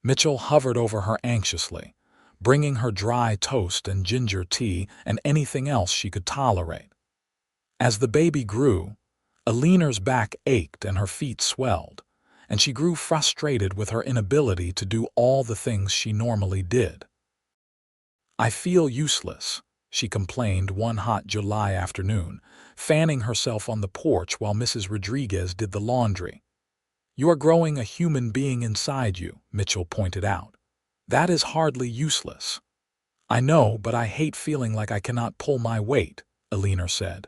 Mitchell hovered over her anxiously, bringing her dry toast and ginger tea and anything else she could tolerate. As the baby grew, Eleanor's back ached and her feet swelled, and she grew frustrated with her inability to do all the things she normally did. "I feel useless," she complained one hot July afternoon, fanning herself on the porch while Mrs. Rodriguez did the laundry. "You are growing a human being inside you," Mitchell pointed out. "That is hardly useless." "I know, but I hate feeling like I cannot pull my weight," Eleanor said.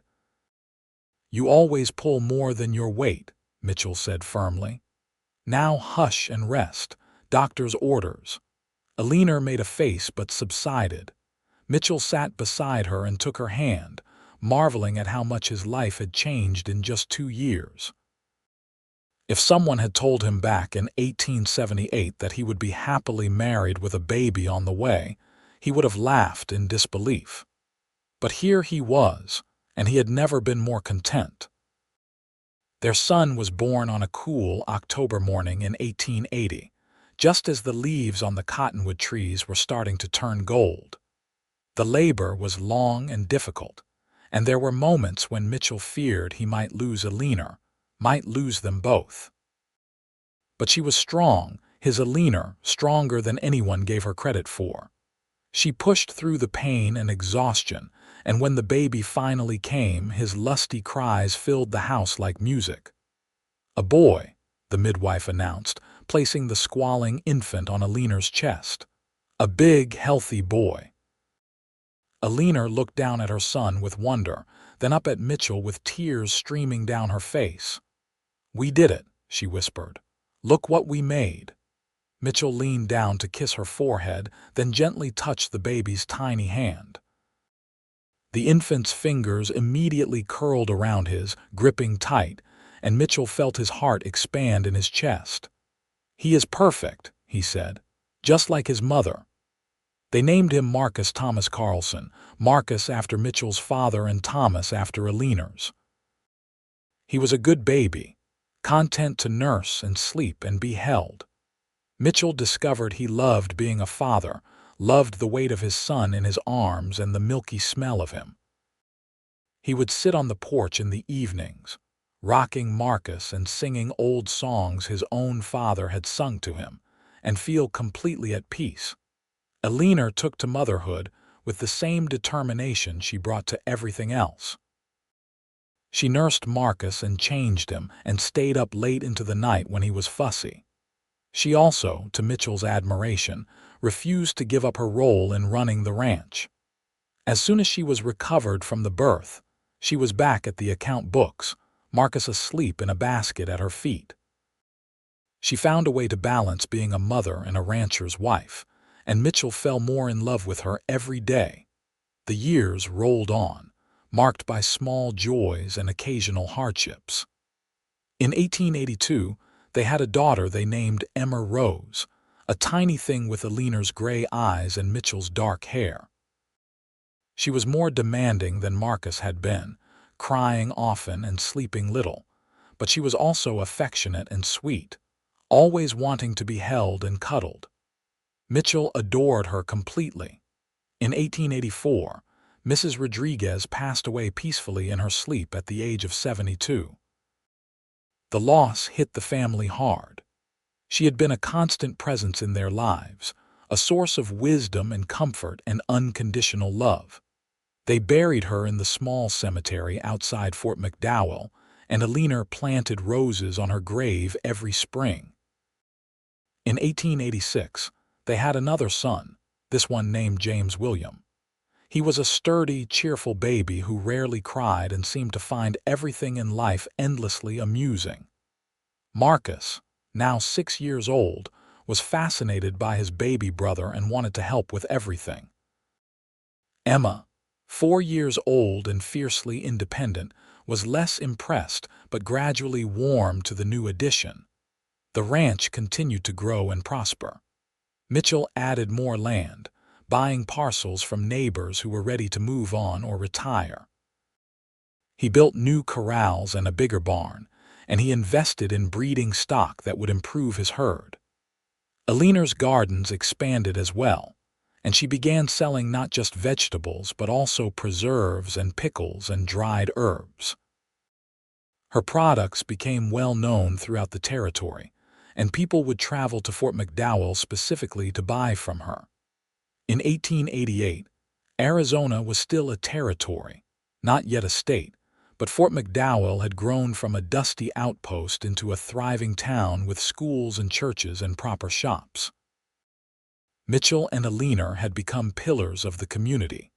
"You always pull more than your weight," Mitchell said firmly. "Now hush and rest. Doctor's orders." Eleanor made a face but subsided. Mitchell sat beside her and took her hand, marveling at how much his life had changed in just 2 years. If someone had told him back in 1878 that he would be happily married with a baby on the way, he would have laughed in disbelief. But here he was, and he had never been more content. Their son was born on a cool October morning in 1880, just as the leaves on the cottonwood trees were starting to turn gold. The labor was long and difficult, and there were moments when Mitchell feared he might lose Eleanor, might lose them both. But she was strong, his Eleanor, stronger than anyone gave her credit for. She pushed through the pain and exhaustion, and when the baby finally came, his lusty cries filled the house like music. "A boy," the midwife announced, placing the squalling infant on Eleanor's chest. "A big, healthy boy." Eleanor looked down at her son with wonder, then up at Mitchell with tears streaming down her face. "We did it," she whispered. "Look what we made." Mitchell leaned down to kiss her forehead, then gently touched the baby's tiny hand. The infant's fingers immediately curled around his, gripping tight, and Mitchell felt his heart expand in his chest. "He is perfect," he said, "just like his mother." They named him Marcus Thomas Carlson, Marcus after Mitchell's father and Thomas after Eleanor's. He was a good baby, content to nurse and sleep and be held. Mitchell discovered he loved being a father, loved the weight of his son in his arms and the milky smell of him. He would sit on the porch in the evenings, rocking Marcus and singing old songs his own father had sung to him, and feel completely at peace. Eleanor took to motherhood with the same determination she brought to everything else. She nursed Marcus and changed him and stayed up late into the night when he was fussy. She also, to Mitchell's admiration, refused to give up her role in running the ranch. As soon as she was recovered from the birth, she was back at the account books, Marcus asleep in a basket at her feet. She found a way to balance being a mother and a rancher's wife, and Mitchell fell more in love with her every day. The years rolled on, marked by small joys and occasional hardships. In 1882, they had a daughter they named Emma Rose, a tiny thing with Eleanor's gray eyes and Mitchell's dark hair. She was more demanding than Marcus had been, crying often and sleeping little, but she was also affectionate and sweet, always wanting to be held and cuddled. Mitchell adored her completely. In 1884, Mrs. Rodriguez passed away peacefully in her sleep at the age of 72. The loss hit the family hard. She had been a constant presence in their lives, a source of wisdom and comfort and unconditional love. They buried her in the small cemetery outside Fort McDowell, and Eleanor planted roses on her grave every spring. In 1886, they had another son, this one named James William. He was a sturdy, cheerful baby who rarely cried and seemed to find everything in life endlessly amusing. Marcus, now 6 years old, was fascinated by his baby brother and wanted to help with everything. Emma, 4 years old and fiercely independent, was less impressed but gradually warmed to the new addition. The ranch continued to grow and prosper. Mitchell added more land, buying parcels from neighbors who were ready to move on or retire. He built new corrals and a bigger barn, and he invested in breeding stock that would improve his herd. Eleanor's gardens expanded as well, and she began selling not just vegetables but also preserves and pickles and dried herbs. Her products became well known throughout the territory, and people would travel to Fort McDowell specifically to buy from her. In 1888, Arizona was still a territory, not yet a state, but Fort McDowell had grown from a dusty outpost into a thriving town with schools and churches and proper shops. Mitchell and Eleanor had become pillars of the community.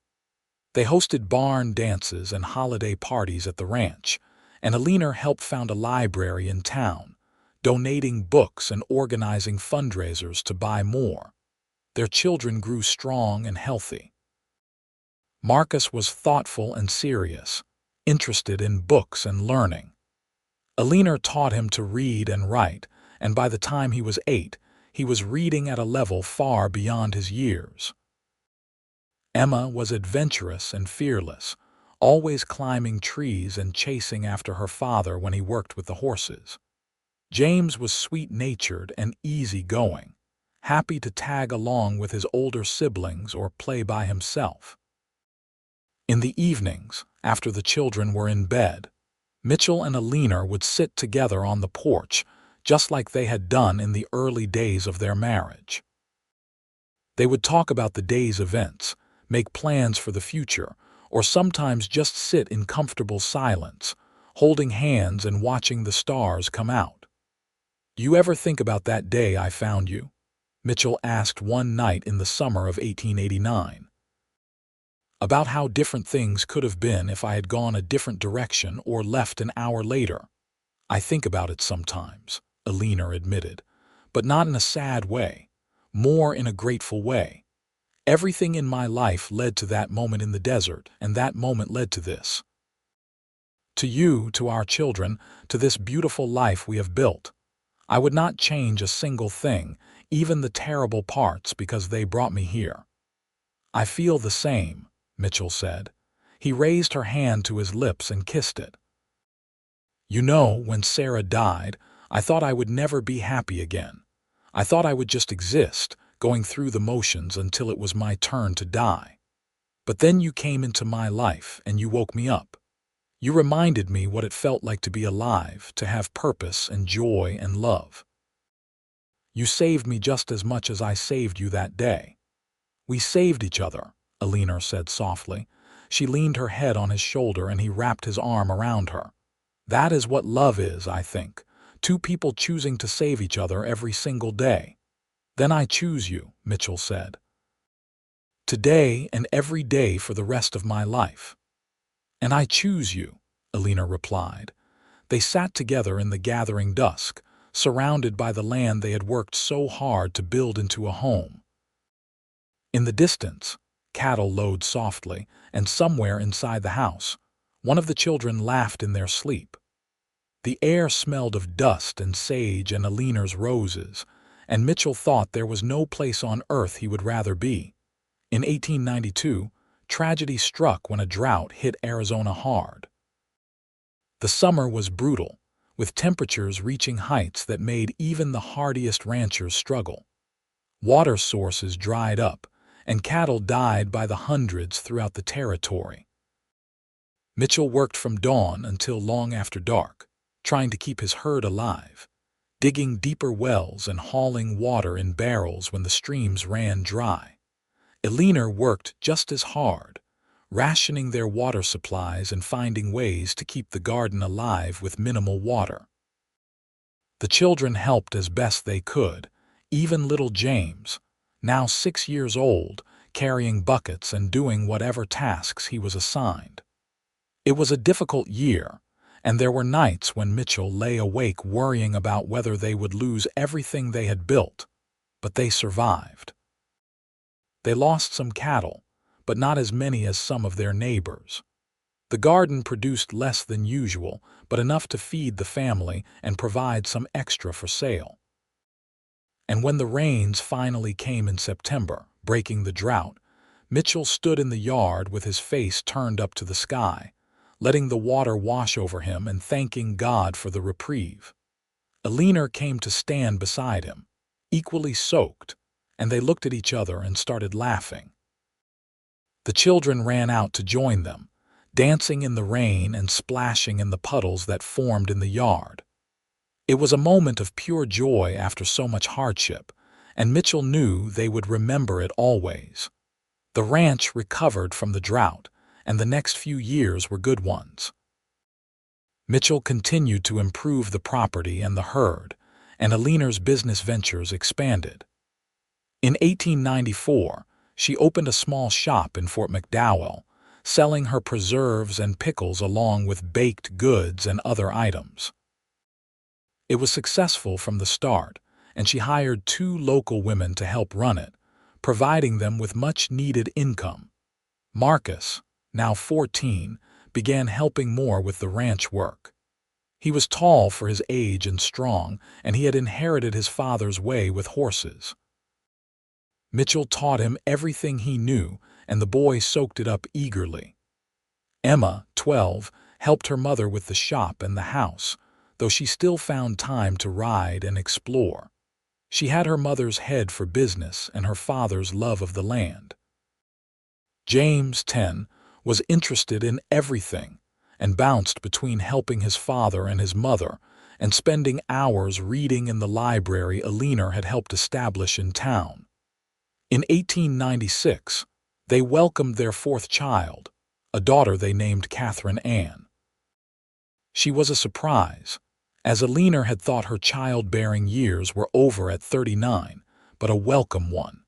They hosted barn dances and holiday parties at the ranch, and Eleanor helped found a library in town, donating books and organizing fundraisers to buy more. Their children grew strong and healthy. Marcus was thoughtful and serious, interested in books and learning. Eleanor taught him to read and write, and by the time he was 8, he was reading at a level far beyond his years. Emma was adventurous and fearless, always climbing trees and chasing after her father when he worked with the horses. James was sweet-natured and easy-going, happy to tag along with his older siblings or play by himself. In the evenings, after the children were in bed, Mitchell and Eleanor would sit together on the porch, just like they had done in the early days of their marriage. They would talk about the day's events, make plans for the future, or sometimes just sit in comfortable silence, holding hands and watching the stars come out. "You ever think about that day I found you?" Mitchell asked one night in the summer of 1889. "About how different things could have been if I had gone a different direction or left an hour later." "I think about it sometimes," Eleanor admitted, "but not in a sad way, more in a grateful way. Everything in my life led to that moment in the desert, and that moment led to this. To you, to our children, to this beautiful life we have built. I would not change a single thing, even the terrible parts, because they brought me here." "I feel the same," Mitchell said. He raised her hand to his lips and kissed it. "You know, when Sarah died, I thought I would never be happy again. I thought I would just exist, going through the motions until it was my turn to die. But then you came into my life and you woke me up. You reminded me what it felt like to be alive, to have purpose and joy and love. You saved me just as much as I saved you that day." "We saved each other," Eleanor said softly. She leaned her head on his shoulder and he wrapped his arm around her. "That is what love is, I think. Two people choosing to save each other every single day." "Then I choose you," Mitchell said. "Today and every day for the rest of my life." "And I choose you," Eleanor replied. They sat together in the gathering dusk, surrounded by the land they had worked so hard to build into a home. In the distance, cattle lowed softly, and somewhere inside the house, one of the children laughed in their sleep. The air smelled of dust and sage and Eleanor's roses, and Mitchell thought there was no place on earth he would rather be. In 1892, tragedy struck when a drought hit Arizona hard. The summer was brutal, with temperatures reaching heights that made even the hardiest ranchers struggle. Water sources dried up, and cattle died by the hundreds throughout the territory. Mitchell worked from dawn until long after dark, trying to keep his herd alive, digging deeper wells and hauling water in barrels when the streams ran dry. Eleanor worked just as hard, rationing their water supplies and finding ways to keep the garden alive with minimal water. The children helped as best they could, even little James, now 6 years old, carrying buckets and doing whatever tasks he was assigned. It was a difficult year, and there were nights when Mitchell lay awake worrying about whether they would lose everything they had built, but they survived. They lost some cattle, but not as many as some of their neighbors. The garden produced less than usual, but enough to feed the family and provide some extra for sale. And when the rains finally came in September, breaking the drought, Mitchell stood in the yard with his face turned up to the sky, letting the water wash over him and thanking God for the reprieve. Eleanor came to stand beside him, equally soaked, and they looked at each other and started laughing. The children ran out to join them, dancing in the rain and splashing in the puddles that formed in the yard. It was a moment of pure joy after so much hardship, and Mitchell knew they would remember it always. The ranch recovered from the drought, and the next few years were good ones. Mitchell continued to improve the property and the herd, and Eleanor's business ventures expanded. In 1894, she opened a small shop in Fort McDowell, selling her preserves and pickles along with baked goods and other items. It was successful from the start, and she hired 2 local women to help run it, providing them with much-needed income. Marcus, now 14, began helping more with the ranch work. He was tall for his age and strong, and he had inherited his father's way with horses. Mitchell taught him everything he knew, and the boy soaked it up eagerly. Emma, 12, helped her mother with the shop and the house, though she still found time to ride and explore. She had her mother's head for business and her father's love of the land. James, 10, was interested in everything and bounced between helping his father and his mother and spending hours reading in the library Eleanor had helped establish in town. In 1896, they welcomed their 4th child, a daughter they named Catherine Ann. She was a surprise, as Eleanor had thought her childbearing years were over at 39, but a welcome one.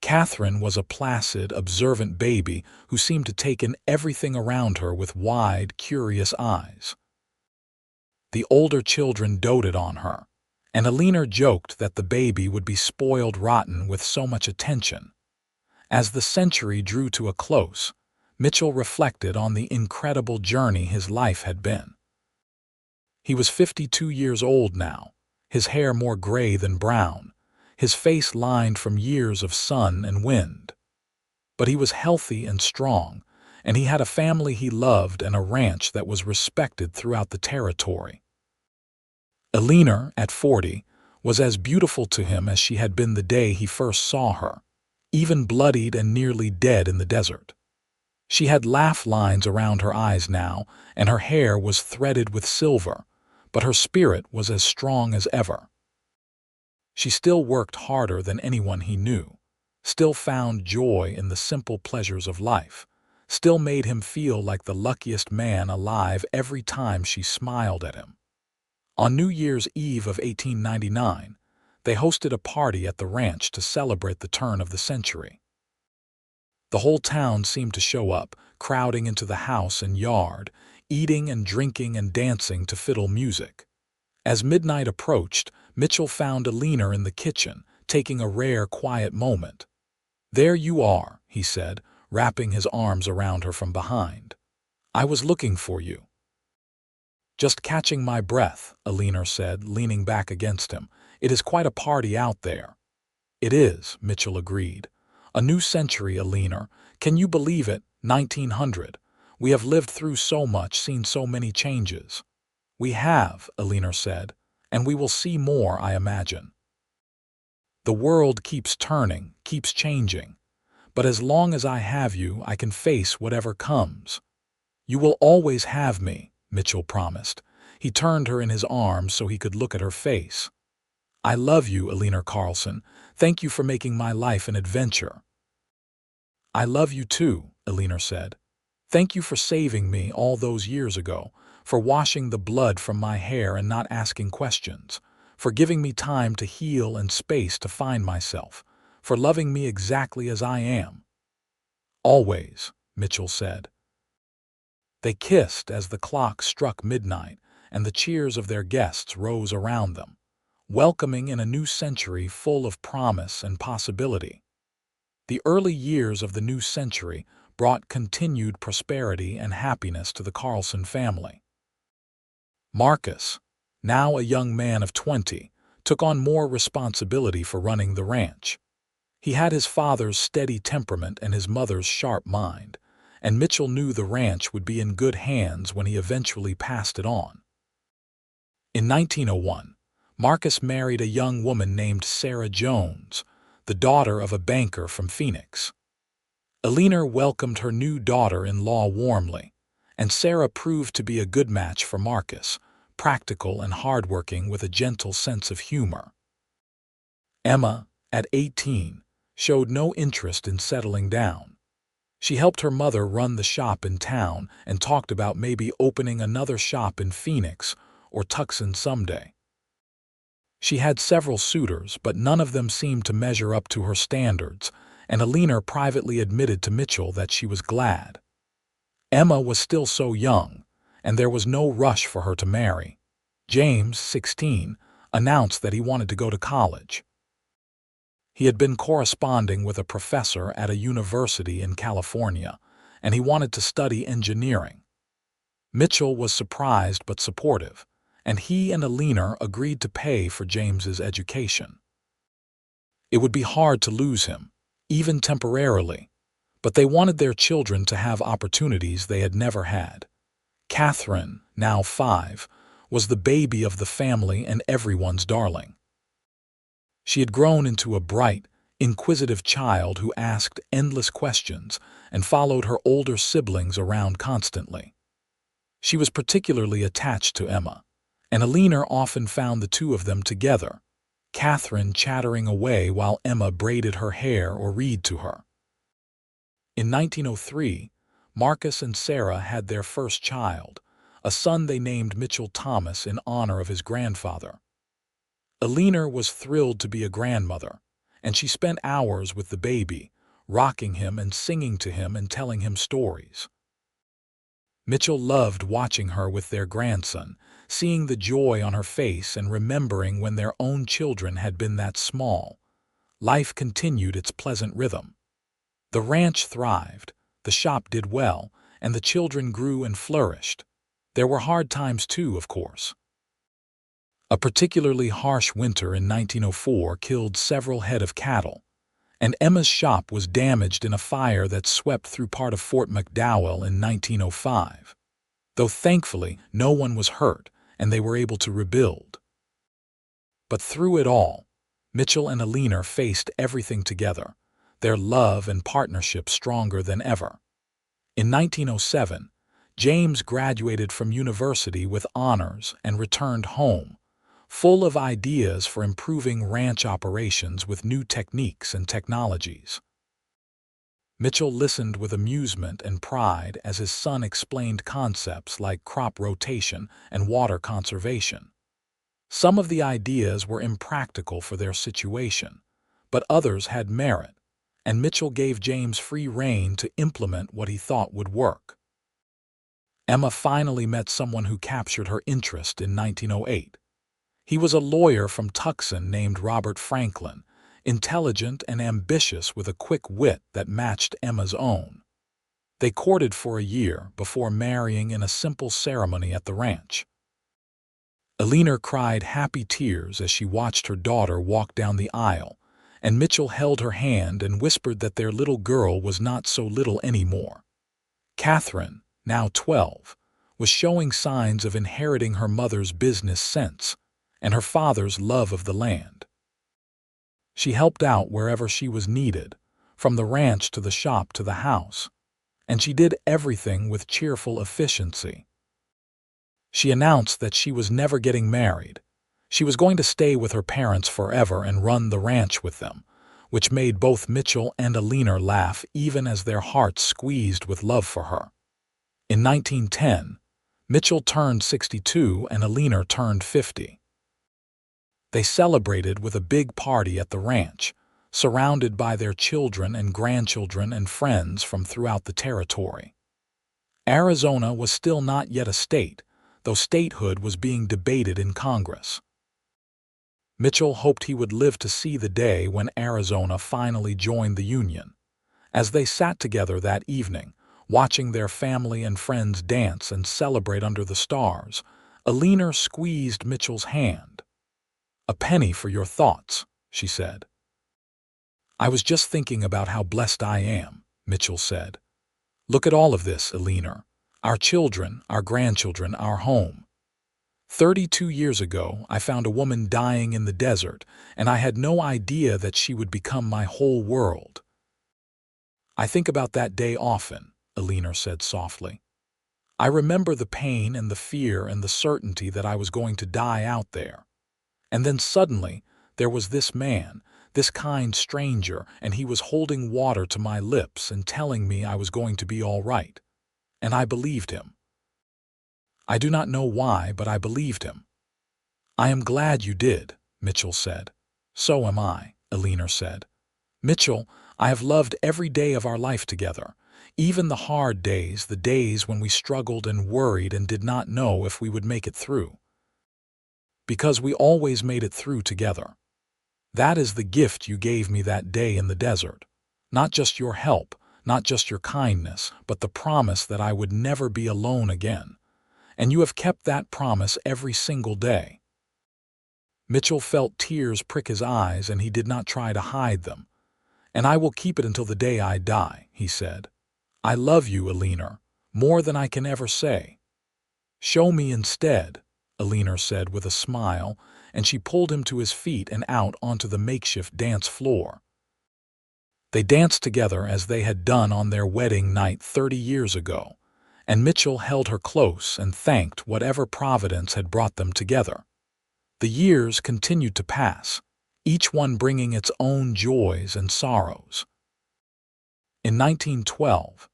Catherine was a placid, observant baby who seemed to take in everything around her with wide, curious eyes. The older children doted on her, and Eleanor joked that the baby would be spoiled rotten with so much attention. As the century drew to a close, Mitchell reflected on the incredible journey his life had been. He was 52 years old now, his hair more gray than brown, his face lined from years of sun and wind. But he was healthy and strong, and he had a family he loved and a ranch that was respected throughout the territory. Eleanor, at 40, was as beautiful to him as she had been the day he first saw her, even bloodied and nearly dead in the desert. She had laugh lines around her eyes now, and her hair was threaded with silver, but her spirit was as strong as ever. She still worked harder than anyone he knew, still found joy in the simple pleasures of life, still made him feel like the luckiest man alive every time she smiled at him. On New Year's Eve of 1899, they hosted a party at the ranch to celebrate the turn of the century. The whole town seemed to show up, crowding into the house and yard, eating and drinking and dancing to fiddle music. As midnight approached, Mitchell found Eleanor in the kitchen, taking a rare, quiet moment. "There you are," he said, wrapping his arms around her from behind. "I was looking for you." "Just catching my breath," Eleanor said, leaning back against him. "It is quite a party out there." "It is," Mitchell agreed. "A new century, Eleanor. Can you believe it? 1900. We have lived through so much, seen so many changes." "We have," Eleanor said, "and we will see more, I imagine. The world keeps turning, keeps changing. But as long as I have you, I can face whatever comes." "You will always have me," Mitchell promised. He turned her in his arms so he could look at her face. "I love you, Eleanor Carlson. Thank you for making my life an adventure." "I love you too," Eleanor said. "Thank you for saving me all those years ago, for washing the blood from my hair and not asking questions, for giving me time to heal and space to find myself, for loving me exactly as I am." "Always," Mitchell said. They kissed as the clock struck midnight and the cheers of their guests rose around them, welcoming in a new century full of promise and possibility. The early years of the new century brought continued prosperity and happiness to the Carlson family. Marcus, now a young man of 20, took on more responsibility for running the ranch. He had his father's steady temperament and his mother's sharp mind, and Mitchell knew the ranch would be in good hands when he eventually passed it on. In 1901, Marcus married a young woman named Sarah Jones, the daughter of a banker from Phoenix. Eleanor welcomed her new daughter-in-law warmly, and Sarah proved to be a good match for Marcus, practical and hardworking with a gentle sense of humor. Emma, at 18, showed no interest in settling down. She helped her mother run the shop in town and talked about maybe opening another shop in Phoenix or Tucson someday. She had several suitors, but none of them seemed to measure up to her standards, and Eleanor privately admitted to Mitchell that she was glad. Emma was still so young, and there was no rush for her to marry. James, 16, announced that he wanted to go to college. He had been corresponding with a professor at a university in California, and he wanted to study engineering. Mitchell was surprised but supportive, and he and Eleanor agreed to pay for James's education. It would be hard to lose him, even temporarily, but they wanted their children to have opportunities they had never had. Catherine, now 5, was the baby of the family and everyone's darling. She had grown into a bright, inquisitive child who asked endless questions and followed her older siblings around constantly. She was particularly attached to Emma, and Eleanor often found the two of them together, Catherine chattering away while Emma braided her hair or read to her. In 1903, Marcus and Sarah had their first child, a son they named Mitchell Thomas in honor of his grandfather. Eleanor was thrilled to be a grandmother, and she spent hours with the baby, rocking him and singing to him and telling him stories. Mitchell loved watching her with their grandson, seeing the joy on her face and remembering when their own children had been that small. Life continued its pleasant rhythm. The ranch thrived, the shop did well, and the children grew and flourished. There were hard times too, of course. A particularly harsh winter in 1904 killed several head of cattle, and Emma's shop was damaged in a fire that swept through part of Fort McDowell in 1905. Though thankfully no one was hurt and they were able to rebuild. But through it all, Mitchell and Eleanor faced everything together, their love and partnership stronger than ever. In 1907, James graduated from university with honors and returned home, full of ideas for improving ranch operations with new techniques and technologies. Mitchell listened with amusement and pride as his son explained concepts like crop rotation and water conservation. Some of the ideas were impractical for their situation, but others had merit, and Mitchell gave James free rein to implement what he thought would work. Emma finally met someone who captured her interest in 1908. He was a lawyer from Tucson named Robert Franklin, intelligent and ambitious with a quick wit that matched Emma's own. They courted for a year before marrying in a simple ceremony at the ranch. Eleanor cried happy tears as she watched her daughter walk down the aisle, and Mitchell held her hand and whispered that their little girl was not so little anymore. Catherine, now 12, was showing signs of inheriting her mother's business sense and her father's love of the land. She helped out wherever she was needed, from the ranch to the shop to the house, and she did everything with cheerful efficiency. She announced that she was never getting married. She was going to stay with her parents forever and run the ranch with them, which made both Mitchell and Eleanor laugh even as their hearts squeezed with love for her. In 1910, Mitchell turned 62 and Eleanor turned 50. They celebrated with a big party at the ranch, surrounded by their children and grandchildren and friends from throughout the territory. Arizona was still not yet a state, though statehood was being debated in Congress. Mitchell hoped he would live to see the day when Arizona finally joined the Union. As they sat together that evening, watching their family and friends dance and celebrate under the stars, Eleanor squeezed Mitchell's hand. "A penny for your thoughts," she said. "I was just thinking about how blessed I am," Mitchell said. "Look at all of this, Eleanor. Our children, our grandchildren, our home. 32 years ago, I found a woman dying in the desert, and I had no idea that she would become my whole world." "I think about that day often," Eleanor said softly. "I remember the pain and the fear and the certainty that I was going to die out there. And then suddenly, there was this man, this kind stranger, and he was holding water to my lips and telling me I was going to be all right. And I believed him. I do not know why, but I believed him." "I am glad you did," Mitchell said. "So am I," Eleanor said. "Mitchell, I have loved every day of our life together, even the hard days, the days when we struggled and worried and did not know if we would make it through. Because we always made it through together. That is the gift you gave me that day in the desert. Not just your help, not just your kindness, but the promise that I would never be alone again. And you have kept that promise every single day." Mitchell felt tears prick his eyes, and he did not try to hide them. "And I will keep it until the day I die," he said. "I love you, Eleanor, more than I can ever say." "Show me instead," Eleanor said with a smile, and she pulled him to his feet and out onto the makeshift dance floor. They danced together as they had done on their wedding night 30 years ago, and Mitchell held her close and thanked whatever providence had brought them together. The years continued to pass, each one bringing its own joys and sorrows. In 1912,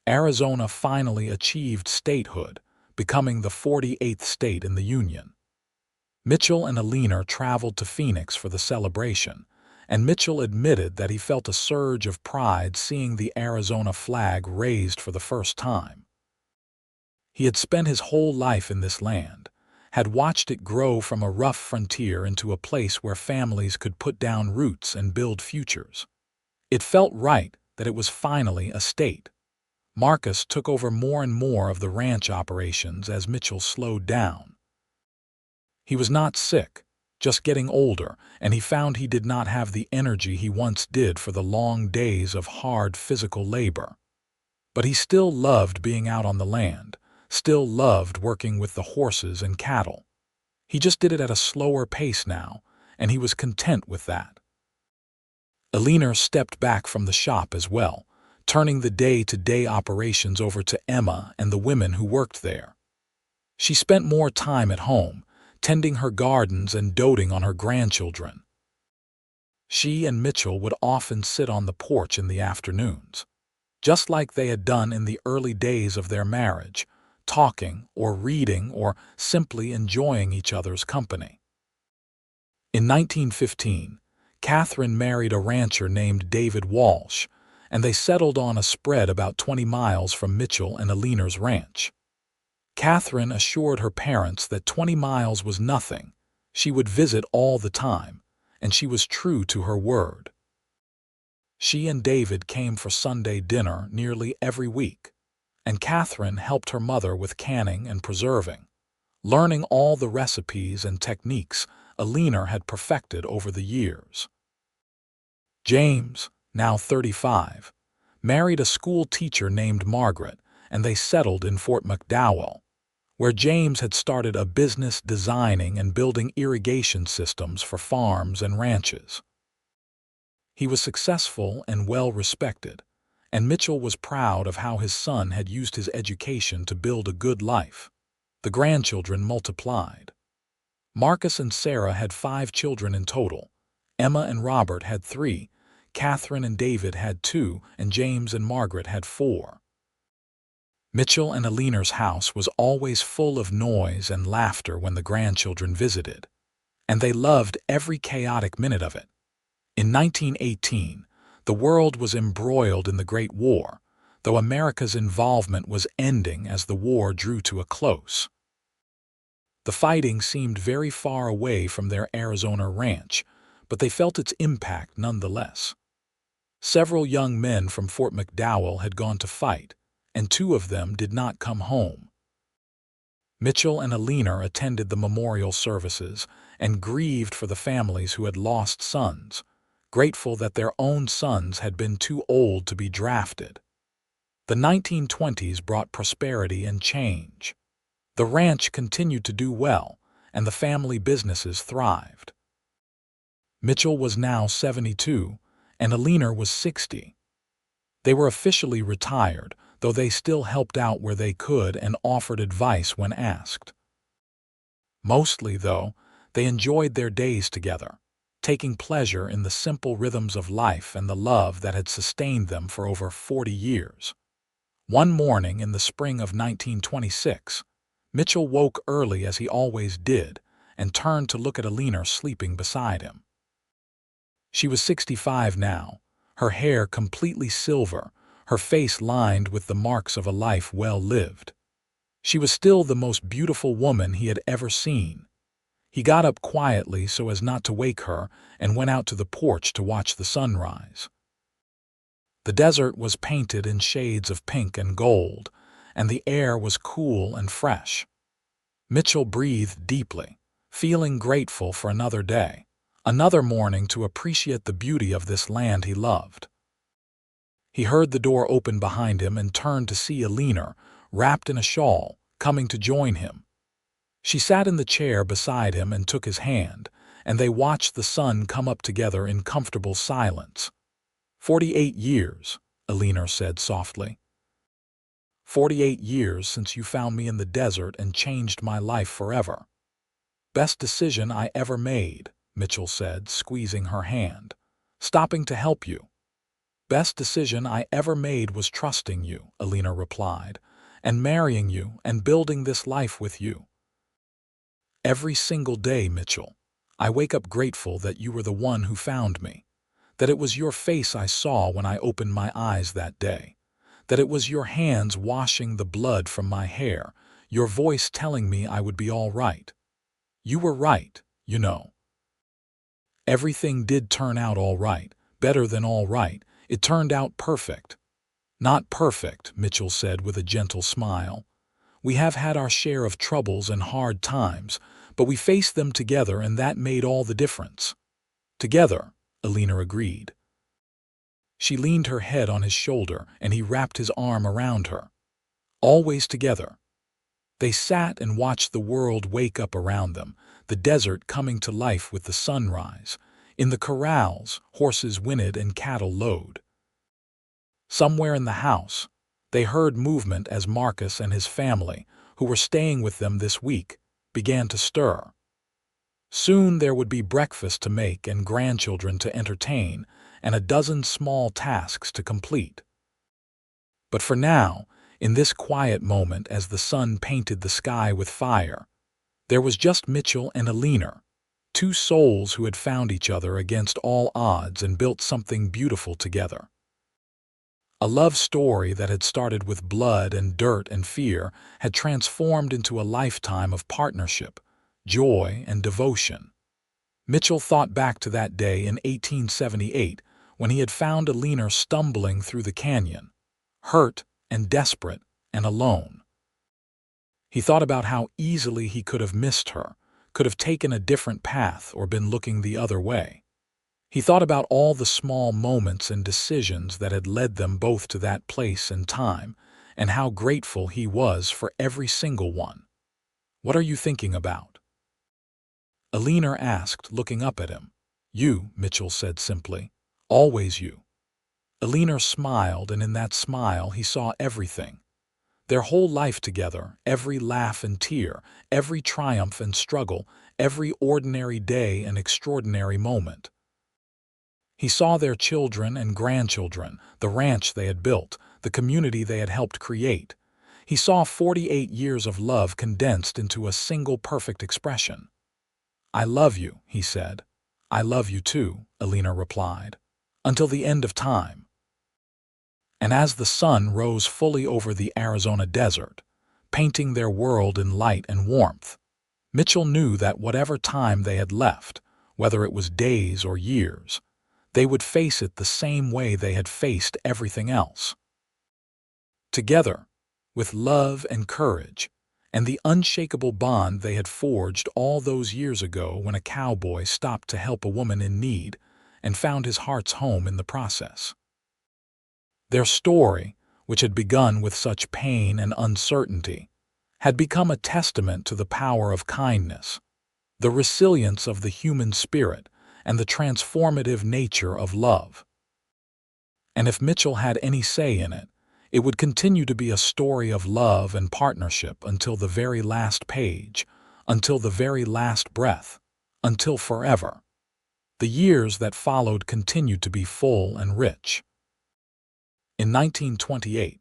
Arizona finally achieved statehood, becoming the 48th state in the Union. Mitchell and Eleanor traveled to Phoenix for the celebration, and Mitchell admitted that he felt a surge of pride seeing the Arizona flag raised for the first time. He had spent his whole life in this land, had watched it grow from a rough frontier into a place where families could put down roots and build futures. It felt right that it was finally a state. Marcus took over more and more of the ranch operations as Mitchell slowed down. He was not sick, just getting older, and he found he did not have the energy he once did for the long days of hard physical labor. But he still loved being out on the land, still loved working with the horses and cattle. He just did it at a slower pace now, and he was content with that. Eleanor stepped back from the shop as well, turning the day-to-day operations over to Emma and the women who worked there. She spent more time at home, tending her gardens and doting on her grandchildren. She and Mitchell would often sit on the porch in the afternoons, just like they had done in the early days of their marriage, talking or reading or simply enjoying each other's company. In 1915, Catherine married a rancher named David Walsh, and they settled on a spread about 20 miles from Mitchell and Eleanor's ranch. Catherine assured her parents that 20 miles was nothing. She would visit all the time, and she was true to her word. She and David came for Sunday dinner nearly every week, and Catherine helped her mother with canning and preserving, learning all the recipes and techniques Eleanor had perfected over the years. James, now 35, married a school teacher named Margaret, and they settled in Fort McDowell, where James had started a business designing and building irrigation systems for farms and ranches. He was successful and well-respected, and Mitchell was proud of how his son had used his education to build a good life. The grandchildren multiplied. Marcus and Sarah had 5 children in total. Emma and Robert had 3, Catherine and David had 2, and James and Margaret had 4. Mitchell and Eleanor's house was always full of noise and laughter when the grandchildren visited, and they loved every chaotic minute of it. In 1918, the world was embroiled in the Great War, though America's involvement was ending as the war drew to a close. The fighting seemed very far away from their Arizona ranch, but they felt its impact nonetheless. Several young men from Fort McDowell had gone to fight, and 2 of them did not come home. Mitchell and Eleanor attended the memorial services and grieved for the families who had lost sons, grateful that their own sons had been too old to be drafted. The 1920s brought prosperity and change. The ranch continued to do well, and the family businesses thrived. Mitchell was now 72, and Eleanor was 60. They were officially retired, though they still helped out where they could and offered advice when asked. Mostly, though, they enjoyed their days together, taking pleasure in the simple rhythms of life and the love that had sustained them for over 40 years. One morning in the spring of 1926, Mitchell woke early as he always did and turned to look at Eleanor sleeping beside him. She was 65 now, her hair completely silver, her face lined with the marks of a life well lived. She was still the most beautiful woman he had ever seen. He got up quietly so as not to wake her and went out to the porch to watch the sunrise. The desert was painted in shades of pink and gold, and the air was cool and fresh. Mitchell breathed deeply, feeling grateful for another day, another morning to appreciate the beauty of this land he loved. He heard the door open behind him and turned to see Eleanor, wrapped in a shawl, coming to join him. She sat in the chair beside him and took his hand, and they watched the sun come up together in comfortable silence. 48 years, Eleanor said softly. 48 years since you found me in the desert and changed my life forever. Best decision I ever made, Mitchell said, squeezing her hand, stopping to help you. Best decision I ever made was trusting you, Eleanor replied, and marrying you and building this life with you. Every single day, Mitchell, I wake up grateful that you were the one who found me, that it was your face I saw when I opened my eyes that day, that it was your hands washing the blood from my hair, your voice telling me I would be all right. You were right, you know. Everything did turn out all right, better than all right. It turned out perfect. Not perfect, Mitchell said with a gentle smile. We have had our share of troubles and hard times, but we faced them together and that made all the difference. Together, Eleanor agreed. She leaned her head on his shoulder and he wrapped his arm around her. Always together. They sat and watched the world wake up around them, the desert coming to life with the sunrise. In the corrals, horses whinnied and cattle lowed. Somewhere in the house, they heard movement as Marcus and his family, who were staying with them this week, began to stir. Soon there would be breakfast to make and grandchildren to entertain, and a dozen small tasks to complete. But for now, in this quiet moment as the sun painted the sky with fire, there was just Mitchell and Eleanor, 2 souls who had found each other against all odds and built something beautiful together. A love story that had started with blood and dirt and fear had transformed into a lifetime of partnership, joy, and devotion. Mitchell thought back to that day in 1878 when he had found Eleanor stumbling through the canyon, hurt and desperate and alone. He thought about how easily he could have missed her, could have taken a different path or been looking the other way. He thought about all the small moments and decisions that had led them both to that place and time, and how grateful he was for every single one. "What are you thinking about?" Eleanor asked, looking up at him. "You," Mitchell said simply. "Always you." Eleanor smiled, and in that smile he saw everything. Their whole life together, every laugh and tear, every triumph and struggle, every ordinary day and extraordinary moment. He saw their children and grandchildren, the ranch they had built, the community they had helped create. He saw 48 years of love condensed into a single perfect expression. "I love you," he said. "I love you too," Eleanor replied. "Until the end of time." And as the sun rose fully over the Arizona desert, painting their world in light and warmth, Mitchell knew that whatever time they had left, whether it was days or years, they would face it the same way they had faced everything else. Together, with love and courage, and the unshakable bond they had forged all those years ago when a cowboy stopped to help a woman in need and found his heart's home in the process. Their story, which had begun with such pain and uncertainty, had become a testament to the power of kindness, the resilience of the human spirit, and the transformative nature of love. And if Mitchell had any say in it, it would continue to be a story of love and partnership until the very last page, until the very last breath, until forever. The years that followed continued to be full and rich. In 1928,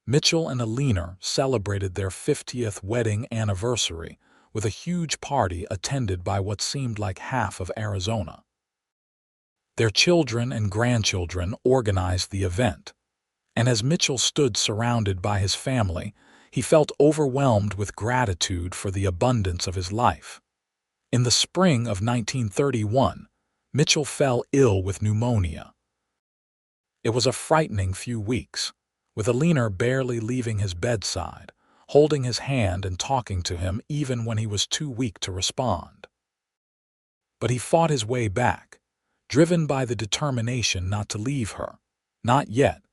Mitchell and Eleanor celebrated their 50th wedding anniversary with a huge party attended by what seemed like half of Arizona. Their children and grandchildren organized the event, and as Mitchell stood surrounded by his family, he felt overwhelmed with gratitude for the abundance of his life. In the spring of 1931, Mitchell fell ill with pneumonia. It was a frightening few weeks, with Eleanor barely leaving his bedside, holding his hand and talking to him even when he was too weak to respond. But he fought his way back, driven by the determination not to leave her. Not yet,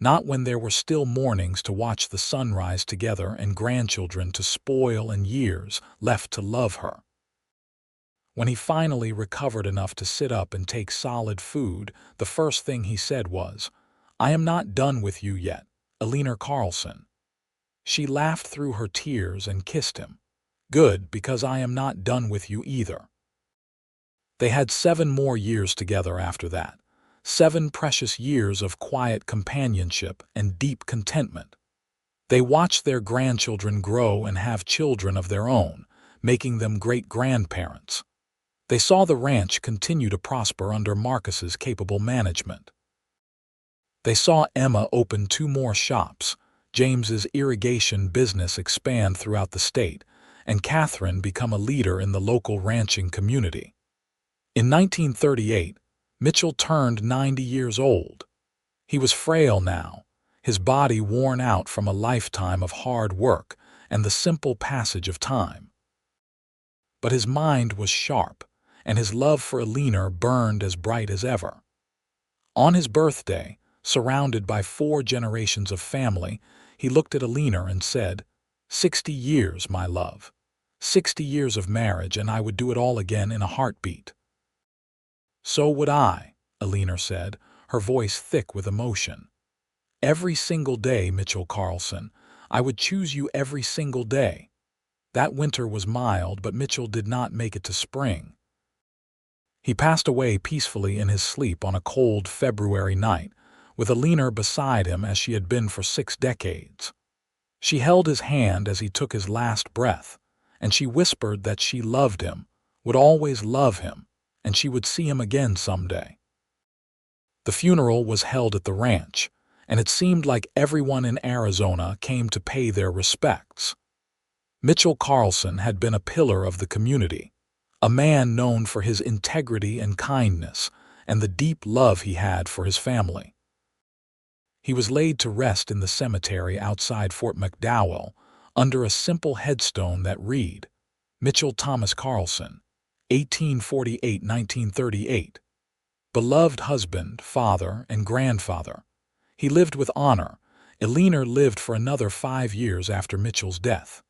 not when there were still mornings to watch the sunrise together and grandchildren to spoil and years left to love her. When he finally recovered enough to sit up and take solid food, the first thing he said was, "I am not done with you yet, Eleanor Carlson." She laughed through her tears and kissed him. "Good, because I am not done with you either." They had 7 more years together after that, 7 precious years of quiet companionship and deep contentment. They watched their grandchildren grow and have children of their own, making them great-grandparents. They saw the ranch continue to prosper under Marcus's capable management. They saw Emma open 2 more shops, James's irrigation business expand throughout the state, and Catherine become a leader in the local ranching community. In 1938, Mitchell turned 90 years old. He was frail now, his body worn out from a lifetime of hard work and the simple passage of time. But his mind was sharp, and his love for Eleanor burned as bright as ever. On his birthday, surrounded by 4 generations of family, he looked at Eleanor and said, "60 years, my love. 60 years of marriage, and I would do it all again in a heartbeat." "So would I," Eleanor said, her voice thick with emotion. "Every single day, Mitchell Carlson. I would choose you every single day." That winter was mild, but Mitchell did not make it to spring. He passed away peacefully in his sleep on a cold February night, with Eleanor beside him as she had been for 6 decades. She held his hand as he took his last breath, and she whispered that she loved him, would always love him, and she would see him again someday. The funeral was held at the ranch, and it seemed like everyone in Arizona came to pay their respects. Mitchell Carlson had been a pillar of the community, a man known for his integrity and kindness and the deep love he had for his family. He was laid to rest in the cemetery outside Fort McDowell under a simple headstone that read, Mitchell Thomas Carlson, 1848–1938. Beloved husband, father, and grandfather. He lived with honor. Eleanor lived for another 5 years after Mitchell's death.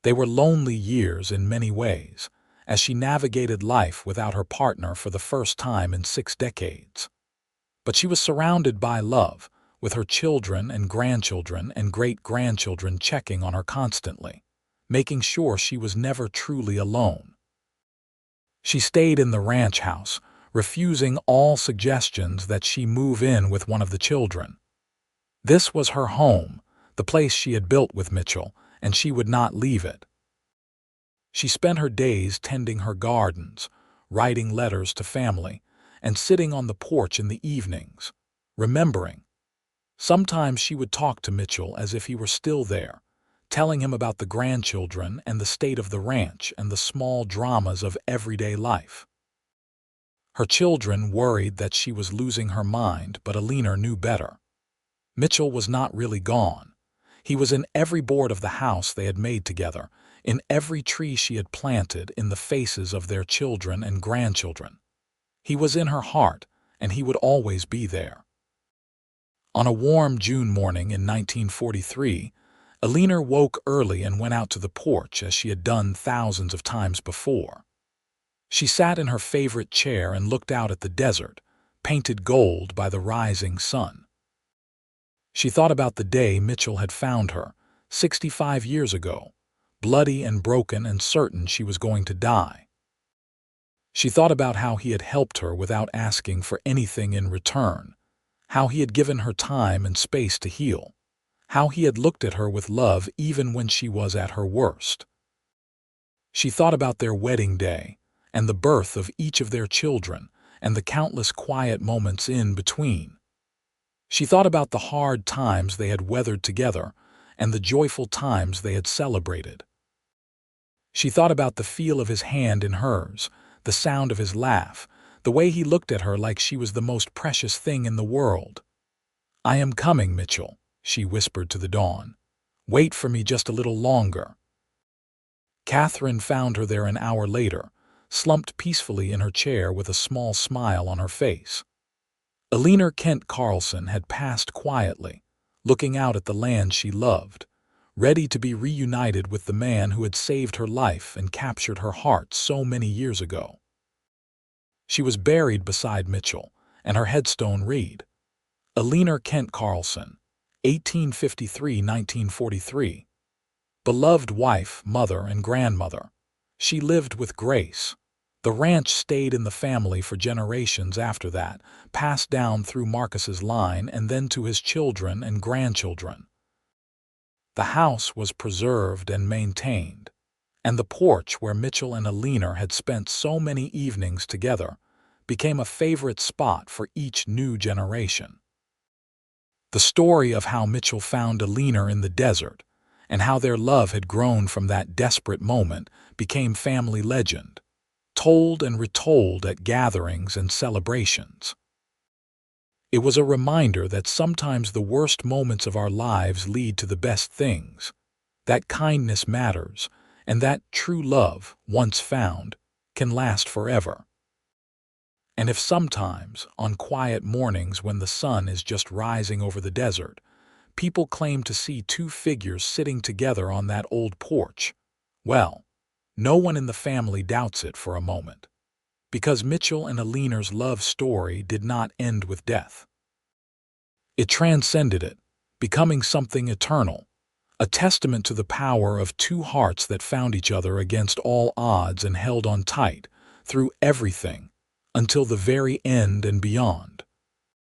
They were lonely years in many ways, as she navigated life without her partner for the first time in 6 decades. But she was surrounded by love, with her children and grandchildren and great-grandchildren checking on her constantly, making sure she was never truly alone. She stayed in the ranch house, refusing all suggestions that she move in with one of the children. This was her home, the place she had built with Mitchell, and she would not leave it. She spent her days tending her gardens, writing letters to family, and sitting on the porch in the evenings, remembering. Sometimes she would talk to Mitchell as if he were still there, telling him about the grandchildren and the state of the ranch and the small dramas of everyday life. Her children worried that she was losing her mind, but Eleanor knew better. Mitchell was not really gone. He was in every board of the house they had made together, in every tree she had planted, in the faces of their children and grandchildren. He was in her heart, and he would always be there. On a warm June morning in 1943, Eleanor woke early and went out to the porch as she had done thousands of times before. She sat in her favorite chair and looked out at the desert, painted gold by the rising sun. She thought about the day Mitchell had found her, 65 years ago, bloody and broken and certain she was going to die. She thought about how he had helped her without asking for anything in return, how he had given her time and space to heal, how he had looked at her with love even when she was at her worst. She thought about their wedding day and the birth of each of their children and the countless quiet moments in between. She thought about the hard times they had weathered together and the joyful times they had celebrated. She thought about the feel of his hand in hers, the sound of his laugh, the way he looked at her like she was the most precious thing in the world. "I am coming, Mitchell," she whispered to the dawn. "Wait for me just a little longer." Catherine found her there an hour later, slumped peacefully in her chair with a small smile on her face. Eleanor Kent Carlson had passed quietly, looking out at the land she loved, ready to be reunited with the man who had saved her life and captured her heart so many years ago. She was buried beside Mitchell, and her headstone read, Eleanor Kent Carlson, 1853–1943. Beloved wife, mother, and grandmother. She lived with grace. The ranch stayed in the family for generations after that, passed down through Marcus's line and then to his children and grandchildren. The house was preserved and maintained, and the porch where Mitchell and Eleanor had spent so many evenings together became a favorite spot for each new generation. The story of how Mitchell found Eleanor in the desert and how their love had grown from that desperate moment became family legend, told and retold at gatherings and celebrations. It was a reminder that sometimes the worst moments of our lives lead to the best things, that kindness matters, and that true love, once found, can last forever. And if sometimes, on quiet mornings when the sun is just rising over the desert, people claim to see 2 figures sitting together on that old porch, well, no one in the family doubts it for a moment, because Mitchell and Eleanor's love story did not end with death. It transcended it, becoming something eternal, a testament to the power of 2 hearts that found each other against all odds and held on tight, through everything, until the very end and beyond.